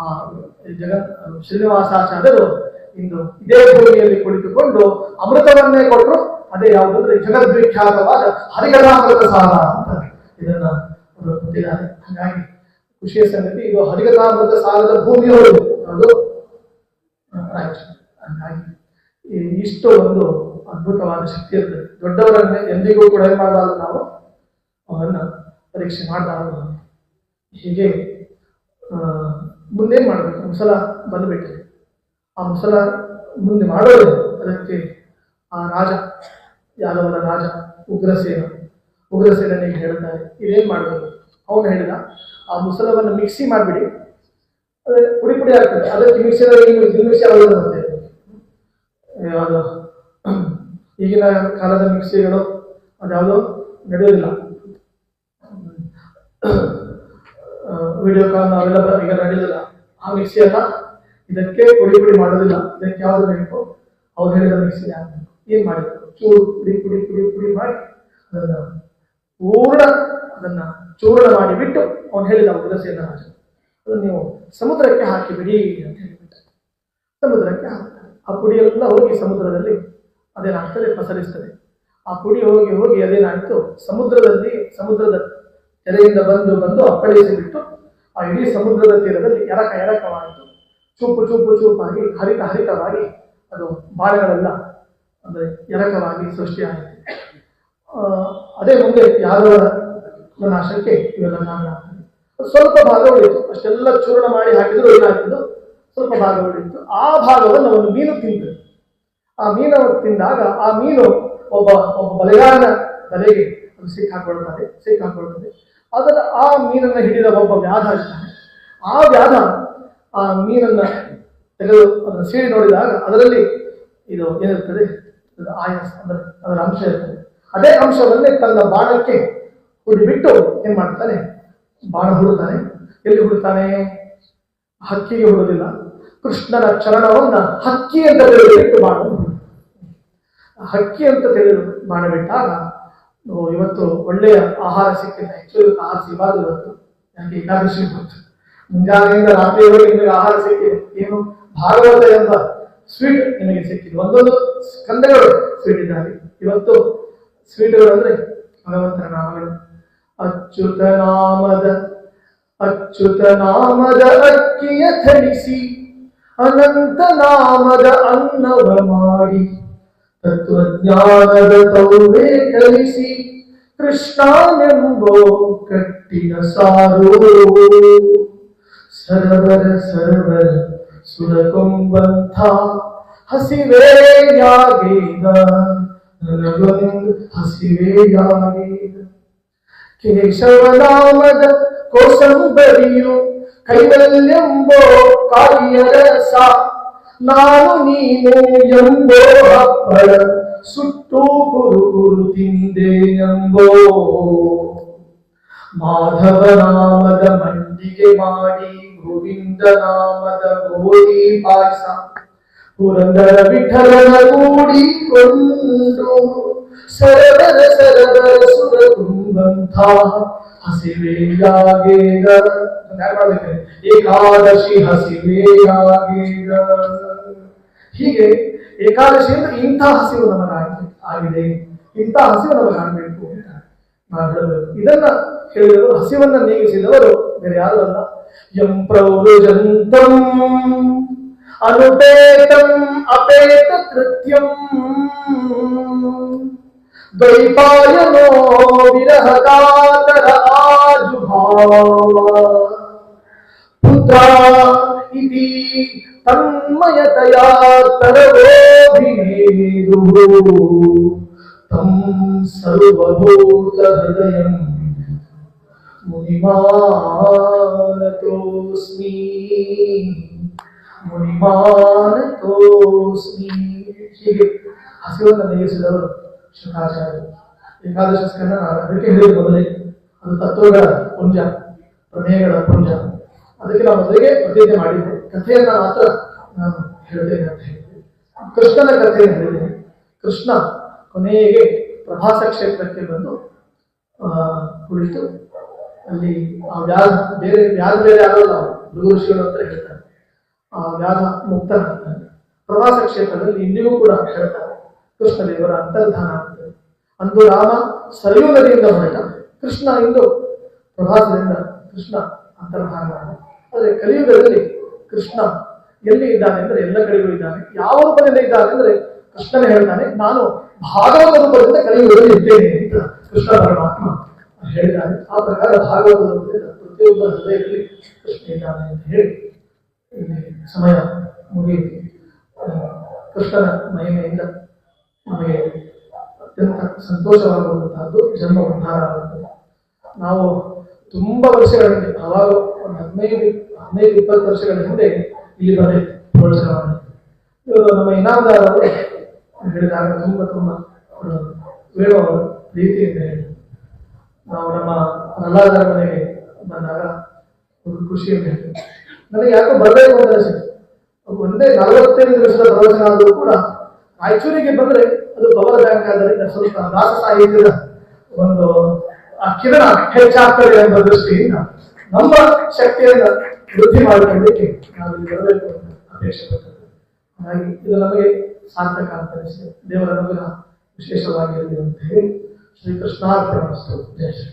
ಆ ಶ್ರೀನಿವಾಸಾಚಾರ್ಯರು ಇಂದು ಇದೇ ಭೂಮಿಯಲ್ಲಿ ಕುಳಿತುಕೊಂಡು ಅಮೃತವನ್ನೇ ಕೊಟ್ಟರು. ಅದೇ ಯಾವುದಂದ್ರೆ ಜಗದ್ವಿಖ್ಯಾತವಾದ ಹರಿಕಥಾಮೃತ ಸಾರ ಅಂತ ಇದನ್ನ ಕೊಟ್ಟಿದ್ದಾರೆ. ಹಾಗಾಗಿ ಖುಷಿಯ ಸಂಗತಿ, ಇದು ಹರಿಕಥಾಮೃತ ಸಾರದ ಭೂಮಿಯವರು ಅದು. ಹಾಗಾಗಿ ಇಷ್ಟು ಒಂದು ಅದ್ಭುತವಾದ ಶಕ್ತಿ ಇರ್ತದೆ. ದೊಡ್ಡವರನ್ನೇ ಎಂದಿಗೂ ಕೂಡ ಏನ್ ಮಾಡಬಾರ್ದು, ನಾವು ಅವರನ್ನ ಪರೀಕ್ಷೆ ಮಾಡಬಾರದು. ಹೀಗೆ ಮುಂದೇನ್ ಮಾಡಬೇಕು? ಮುಸಲ ಬಂದುಬಿಟ್ಟಿದೆ. ಆ ಮುಸಲ ಮುಂದೆ ಅದಕ್ಕೆ ಆ ರಾಜ, ಯಾದವರ ರಾಜ ಉಗ್ರಸೇನಿಗೆ ಹೇಳ್ತಾರೆ, ಇದೇನ್ ಮಾಡಬೇಕು? ಅವನು ಹೇಳಿದ, ಆ ಮುಸಲವನ್ನು ಮಿಕ್ಸಿ ಮಾಡಿಬಿಡಿ, ಅದೇ ಪುಡಿ ಪುಡಿ ಆಗ್ತದೆ. ಅದಕ್ಕೆ ಮಿಕ್ಸಿ ಆಗೋದು ಬರ್ತದೆ. ಯಾವುದು ಈಗಿನ ಕಾಲದ ಮಿಕ್ಸಿಗಳು ಅದ್ಯಾವುದೋ ನಡೆಯೋದಿಲ್ಲ. ವಿಡಿಯೋ ಕಾಲ್ ಅವೆಲ್ಲ ಈಗ ನಡೆಯೋದಿಲ್ಲ. ಆ ಮಿಕ್ಸಿ ಎಲ್ಲ ಇದಕ್ಕೆ ಪುಡಿ ಮಾಡೋದಿಲ್ಲ. ಇದಕ್ಕೆ ಯಾವ್ದು ಬೇಕು? ಅವ್ರು ಹೇಳಿದ ಮಿಕ್ಸಿ ಆಗಬೇಕು. ಏನ್ ಮಾಡಬೇಕು? ಚೂರು ಪುಡಿ ಮಾಡಿ ಅದನ್ನ ಚೂರ್ಣ ಮಾಡಿ ಬಿಟ್ಟು ಅವನು ಹೇಳಿದ ಉಗ್ರಸೇನ ರಾಜ, ಅದನ್ನು ನೀವು ಸಮುದ್ರಕ್ಕೆ ಹಾಕಿಬಿಡಿ ಅಂತ ಹೇಳಿಬಿಟ್ಟ. ಸಮುದ್ರಕ್ಕೆ ಹಾಕ್ತಾರೆ. ಆ ಪುಡಿ ಎಲ್ಲ ಹೋಗಿ ಸಮುದ್ರದಲ್ಲಿ ಅದೇನಾಗ್ತದೆ, ಪಸರಿಸ್ತದೆ. ಆ ಪುಡಿ ಹೋಗಿ ಅದೇನಾಯ್ತು, ಸಮುದ್ರದ ತೆರೆಯಿಂದ ಬಂದು ಅಪ್ಪಳಿಸಿಬಿಟ್ಟು ಆ ಇಡೀ ಸಮುದ್ರದ ತೀರದಲ್ಲಿ ಎರಕವಾಯಿತು. ಚೂಪಾಗಿ ಹರಿತವಾಗಿ ಅದು ಬಾಣಗಳೆಲ್ಲ ಅಂದ್ರೆ ಎರಕವಾಗಿ ಸೃಷ್ಟಿಯಾಯಿತು. ಅದೇ ಮುಂದೆ ಯಾದವರ ನಾಶಕ್ಕೆ ಇವೆಲ್ಲ ಕಾರಣ ಆಗ್ತದೆ. ಸ್ವಲ್ಪ ಭಾಗ ಉಳಿಯಿತು, ಅಷ್ಟೆಲ್ಲ ಚೂರ್ಣ ಮಾಡಿ ಹಾಕಿದ್ರು ಏನಾಗ್ತದೆ, ಸ್ವಲ್ಪ ಭಾಗ ಉಳಿಯಿತು. ಆ ಭಾಗವನ್ನು ಒಂದು ಮೀನು ತಿಂತದೆ. ಆ ಮೀನು ತಿಂದಾಗ ಆ ಮೀನು ಒಬ್ಬ ಬಲೆಗಾರನ ಬಲೆಗೆ ಅದು ಸಿಕ್ಕಾಕೊಳ್ತದೆ. ಅದರ ಆ ಮೀನನ್ನು ಹಿಡಿದ ಒಬ್ಬ ವ್ಯಾಧ ಇರ್ತಾನೆ. ಆ ವ್ಯಾಧ ಆ ಮೀನನ್ನ ತೆಗೆದು ಅದನ್ನು ಸೀಳಿ ನೋಡಿದಾಗ ಅದರಲ್ಲಿ ಇದು ಏನಿರ್ತದೆ, ಆಯಸ್ ಅಂದ್ರೆ ಅದರ ಅಂಶ ಇರ್ತದೆ. ಅದೇ ಅಂಶವನ್ನೇ ತನ್ನ ಬಾಣಕ್ಕೆ ಹುಡಿಬಿಟ್ಟು ಏನ್ ಮಾಡ್ತಾನೆ, ಬಾಣ ಹುಡುತ್ತಾನೆ. ಎಲ್ಲಿ ಹುಡುತ್ತಾನೆ? ಹಕ್ಕಿಗೆ ಹುಡುದಿಲ್ಲ, ಕೃಷ್ಣನ ಚರಣವನ್ನ ಹಕ್ಕಿ ಅಂತ ತಿಳಿದುಬಿಟ್ಟು ಬಾಣ ಹಕ್ಕಿ ಅಂತ ತಿಳಿದು ಬಾಣ ಬಿಟ್ಟಾಗ ಇವತ್ತು ಒಳ್ಳೆಯ ಆಹಾರ ಸಿಕ್ಕಿಲ್ಲ. ಆಕ್ಚುಲಿ ಆಹಾರ ಸಿಗಬಾರ್ದು ಇವತ್ತು, ಯಾಕೆ ಏಕಾದಶಿ ಬಂತು. ಮುಂಜಾನೆಯಿಂದ ರಾತ್ರಿಯವರೆಗೆ ನಿಮಗೆ ಆಹಾರ ಸಿಕ್ಕಿದೆ. ಏನು? ಭಾಗವತ ಎಂಬ ಸ್ವೀಟ್ ನಿಮಗೆ ಸಿಕ್ಕಿದೆ. ಒಂದೊಂದು ಸ್ಕಂದಗಳು ಸ್ವೀಟ್ ಇದ್ದಾವೆ. ಇವತ್ತು ಸ್ವೀಟ್ಗಳು ಅಂದ್ರೆ ಭಗವಂತನ ನಾಮಗಳು. ಅಚ್ಯುತ ನಾಮದ ಅಕ್ಕಿಯ ಥಳಿಸಿ ಅನಂತ ನಾಮದ ಅನ್ನವ ಮಾಡಿ ತತ್ವಜ್ಞಾನದ ತೌವೆ ಕಲಿಸಿ ಕೃಷ್ಣನೆಂಬೋ ಕಟ್ಟಿನ ಸಾರು ಸರ್ವರ ಸುರಕೊಂಬಂಥ ಹಸಿವೆಯಾಗೇದ ನನಗೊಂದು ಹಸಿವೆಯಾಗೇದ. ಕೇಶವನಾಮದ ಕೋಸಂಬರಿಯು ಕೈವಲ್ಯಂಬೋ ಕಾಯಿಯ ರಸ ನಾನು ನೀನು ಎಂಬೋ ಹಪ್ಪಳ ಸುಟ್ಟು ಕುರು ತಿಂದೆನೆಂಬೋ. ಮಾಧವ ನಾಮದ ಮಂಡಿಗೆ ಮಾಡಿ ಗೋವಿಂದ ನಾಮದ ಗೋಧಿ ಪಾಯಸ ಪುರಂದರ ವಿಠಲನ ಕೂಡಿಕೊಂಡು ಸರದರ ಸರದರ ಸುರ ತುಂಬಂಥ ಹಸಿವೆಯಾಗೇಗ ಏಕಾದಶಿ ಹಸಿವೆಯಾಗೇಗ. ಹೀಗೆ ಏಕಾದಶಿಯಿಂದ ಇಂಥ ಹಸಿವು ನಮಗಾಗಿದೆ, ಇಂಥ ಹಸಿವು ನಮಗಾಗಬೇಕು ಅಂತ ನಾವು ಹೇಳಬೇಕು. ಇದನ್ನ ಹೇಳಿದರು ಹಸಿವನ್ನ ನೀಗಿಸಿದವರು ಬೇರೆ ಯಾರು ಅಲ್ಲ, ಯಂ ಪ್ರವೃಜಂತಂ ಅನುಪೇತಂ ಅಪೇತ ಕೃತ್ಯಂ ದ್ವೈಪಾಯನೋ ವಿರಹ ಕಾತರ ಆಜುಭಾವ ಪುತ್ರ ಇತಿ ತನ್ಮಯತಯಾ ತರವೋಭಿನೇದುಃ ತಂ ಸರ್ವಭೂತ ಹೃದಯಂ ಮುನಿಮಾನತೋಸ್ಮಿ ಮುನಿಮಾನತೋಸ್ಮಿ. ಹೀಗೆ ಹಸಿವನ್ನು ನೀಗಿಸಿದವರು ಶುಕಾಚಾರ್ಯರು. ಏಕಾದಶ ಸ್ಕಂದ ಅದಕ್ಕೆ ಹೇಳಿದ ಮೊದಲೇ ಅದು ತತ್ವಗಳ ಪುಂಜ, ಪ್ರಮೇಯಗಳ ಪುಂಜ. ಅದಕ್ಕೆ ನಾವು ಮೊದಲಿಗೆ ಪ್ರತಿಜ್ಞೆ ಮಾಡಿದ್ದೆ, ಕಥೆಯನ್ನ ಮಾತ್ರ ನಾನು ಹೇಳಿದ್ದೇನೆ ಅಂತ ಹೇಳಿದ್ದೆ. ಕೃಷ್ಣನ ಕಥೆಯನ್ನು ಹೇಳಿದ್ದೇನೆ. ಕೃಷ್ಣ ಕೊನೆಗೆ ಪ್ರಭಾಸ ಕ್ಷೇತ್ರಕ್ಕೆ ಬಂದು ಕುಳಿತು ಅಲ್ಲಿ ಆ ವ್ಯಾಧ ಬೇರೆ ಯಾರೋಲ್ಲ, ಭೃಗು ಋಷಿಗಳು ಅಂತ ಹೇಳ್ತಾರೆ. ಆ ವ್ಯಾಧ ಮುಕ್ತನಾಗ್ತಾನೆ. ಪ್ರವಾಸ ಕ್ಷೇತ್ರದಲ್ಲಿ ಇಂದಿಗೂ ಕೂಡ ಹೇಳ್ತಾರೆ ಕೃಷ್ಣ ದೇವರ ಅಂತರ್ಧಾನ ಆಗ್ತದೆ. ಅಂದು ರಾಮ ಸರಯೂ ನದಿಯಿಂದ ಹೊರಟ, ಕೃಷ್ಣ ಇಂದು ಪ್ರವಾಸದಿಂದ ಕೃಷ್ಣ ಅಂತರ್ಧಾನ. ಆದರೆ ಕಲಿಯುಗದಲ್ಲಿ ಕೃಷ್ಣ ಎಲ್ಲಿ ಇದ್ದಾನೆ ಅಂದ್ರೆ ಎಲ್ಲ ಕಡೆಗೂ ಇದ್ದಾನೆ. ಯಾವ ರೂಪದಿಂದ ಇದ್ದಾನೆ ಅಂದ್ರೆ ಕೃಷ್ಣನೇ ಹೇಳ್ತಾನೆ, ನಾನು ಭಾಗವತ ರೂಪದಿಂದ ಕಲಿಯುಗದಲ್ಲಿ ಇದ್ದೇನೆ ಅಂತ ಕೃಷ್ಣ ಪರಮಾತ್ಮ ಹೇಳಿದ್ದಾನೆ. ಆ ಪ್ರಕಾರ ಭಾಗವತ ರೂಪದಿಂದ ಪ್ರತಿಯೊಬ್ಬರ ಹೃದಯದಲ್ಲಿ ಕೃಷ್ಣ ಇದ್ದಾನೆ ಅಂತ ಹೇಳಿ ಸಮಯ ಮುಗಿಯಿತು. ಕೃಷ್ಣನ ಮಹಿಮೆಯಿಂದ ನಮಗೆ ಅತ್ಯಂತ ಸಂತೋಷವಾಗುವಂತಹದ್ದು ಜನ್ಮ ಉದ್ಧಾರ ಆಗುತ್ತದೆ. ನಾವು ತುಂಬಾ ವರ್ಷಗಳ ಹಿಂದೆ, ಅವಾಗ ಒಂದು 15-20 ವರ್ಷಗಳ ಹಿಂದೆ ಇಲ್ಲಿ ಬಂದಿದ್ದೆ ಪ್ರವಚನ ಮಾಡಿ. ಇವರು ನಮ್ಮ ಇನಾಮದಾರರು ಹೇಳಿದಾಗ ತುಂಬಾ ಹೇಳುವ ರೀತಿಯಿಂದ ಹೇಳಿ, ನಾವು ನಮ್ಮ ಪ್ರಹ್ಲಾದರ ಮನೆಗೆ ಬಂದಾಗ ಒಂದು ಖುಷಿಯಿಂದ ಹೇಳಿ ನನಗೆ ಯಾಕೋ ಬರಬೇಕು ಅಂತ ಅನಿಸಿತು. ಒಂದೇ 45 ನಿಮಿಷದ ಪ್ರವಚನ ಆದರೂ ಕೂಡ ರಾಯಚೂರಿಗೆ ಬಂದ್ರೆ ಅದು ಪವರ್ ಬ್ಯಾಂಕ್ ಆದ್ದರಿಂದ ಸ್ವಲ್ಪ ದಾಸ ಸಾಹಿತ್ಯದ ಒಂದು ಕಿರಣ ಹೆಚ್ಚಾಗ್ತದೆ ಎಂಬ ದೃಷ್ಟಿಯಿಂದ ನಮ್ಮ ಶಕ್ತಿಯನ್ನು ವೃದ್ಧಿ ಮಾಡಿಕೊಳ್ಳಲಿಕ್ಕೆ ನಾವು ಇಲ್ಲಿ ಬರಬೇಕು ಅಂತ ಅಪೇಕ್ಷೆ ಪಡ್ತೇವೆ. ಹಾಗಾಗಿ ಇದು ನಮಗೆ ಸಾರ್ಥಕ ಅಂತ ಅನಿಸಿದೆ. ದೇವರ ಅನುಗ್ರಹ ವಿಶೇಷವಾಗಿರಲಿ ಅಂತ ಹೇಳಿ ಶ್ರೀಕೃಷ್ಣಾರ್ಪಣಮಸ್ತು. ಜಯ ಶ್ರೀ.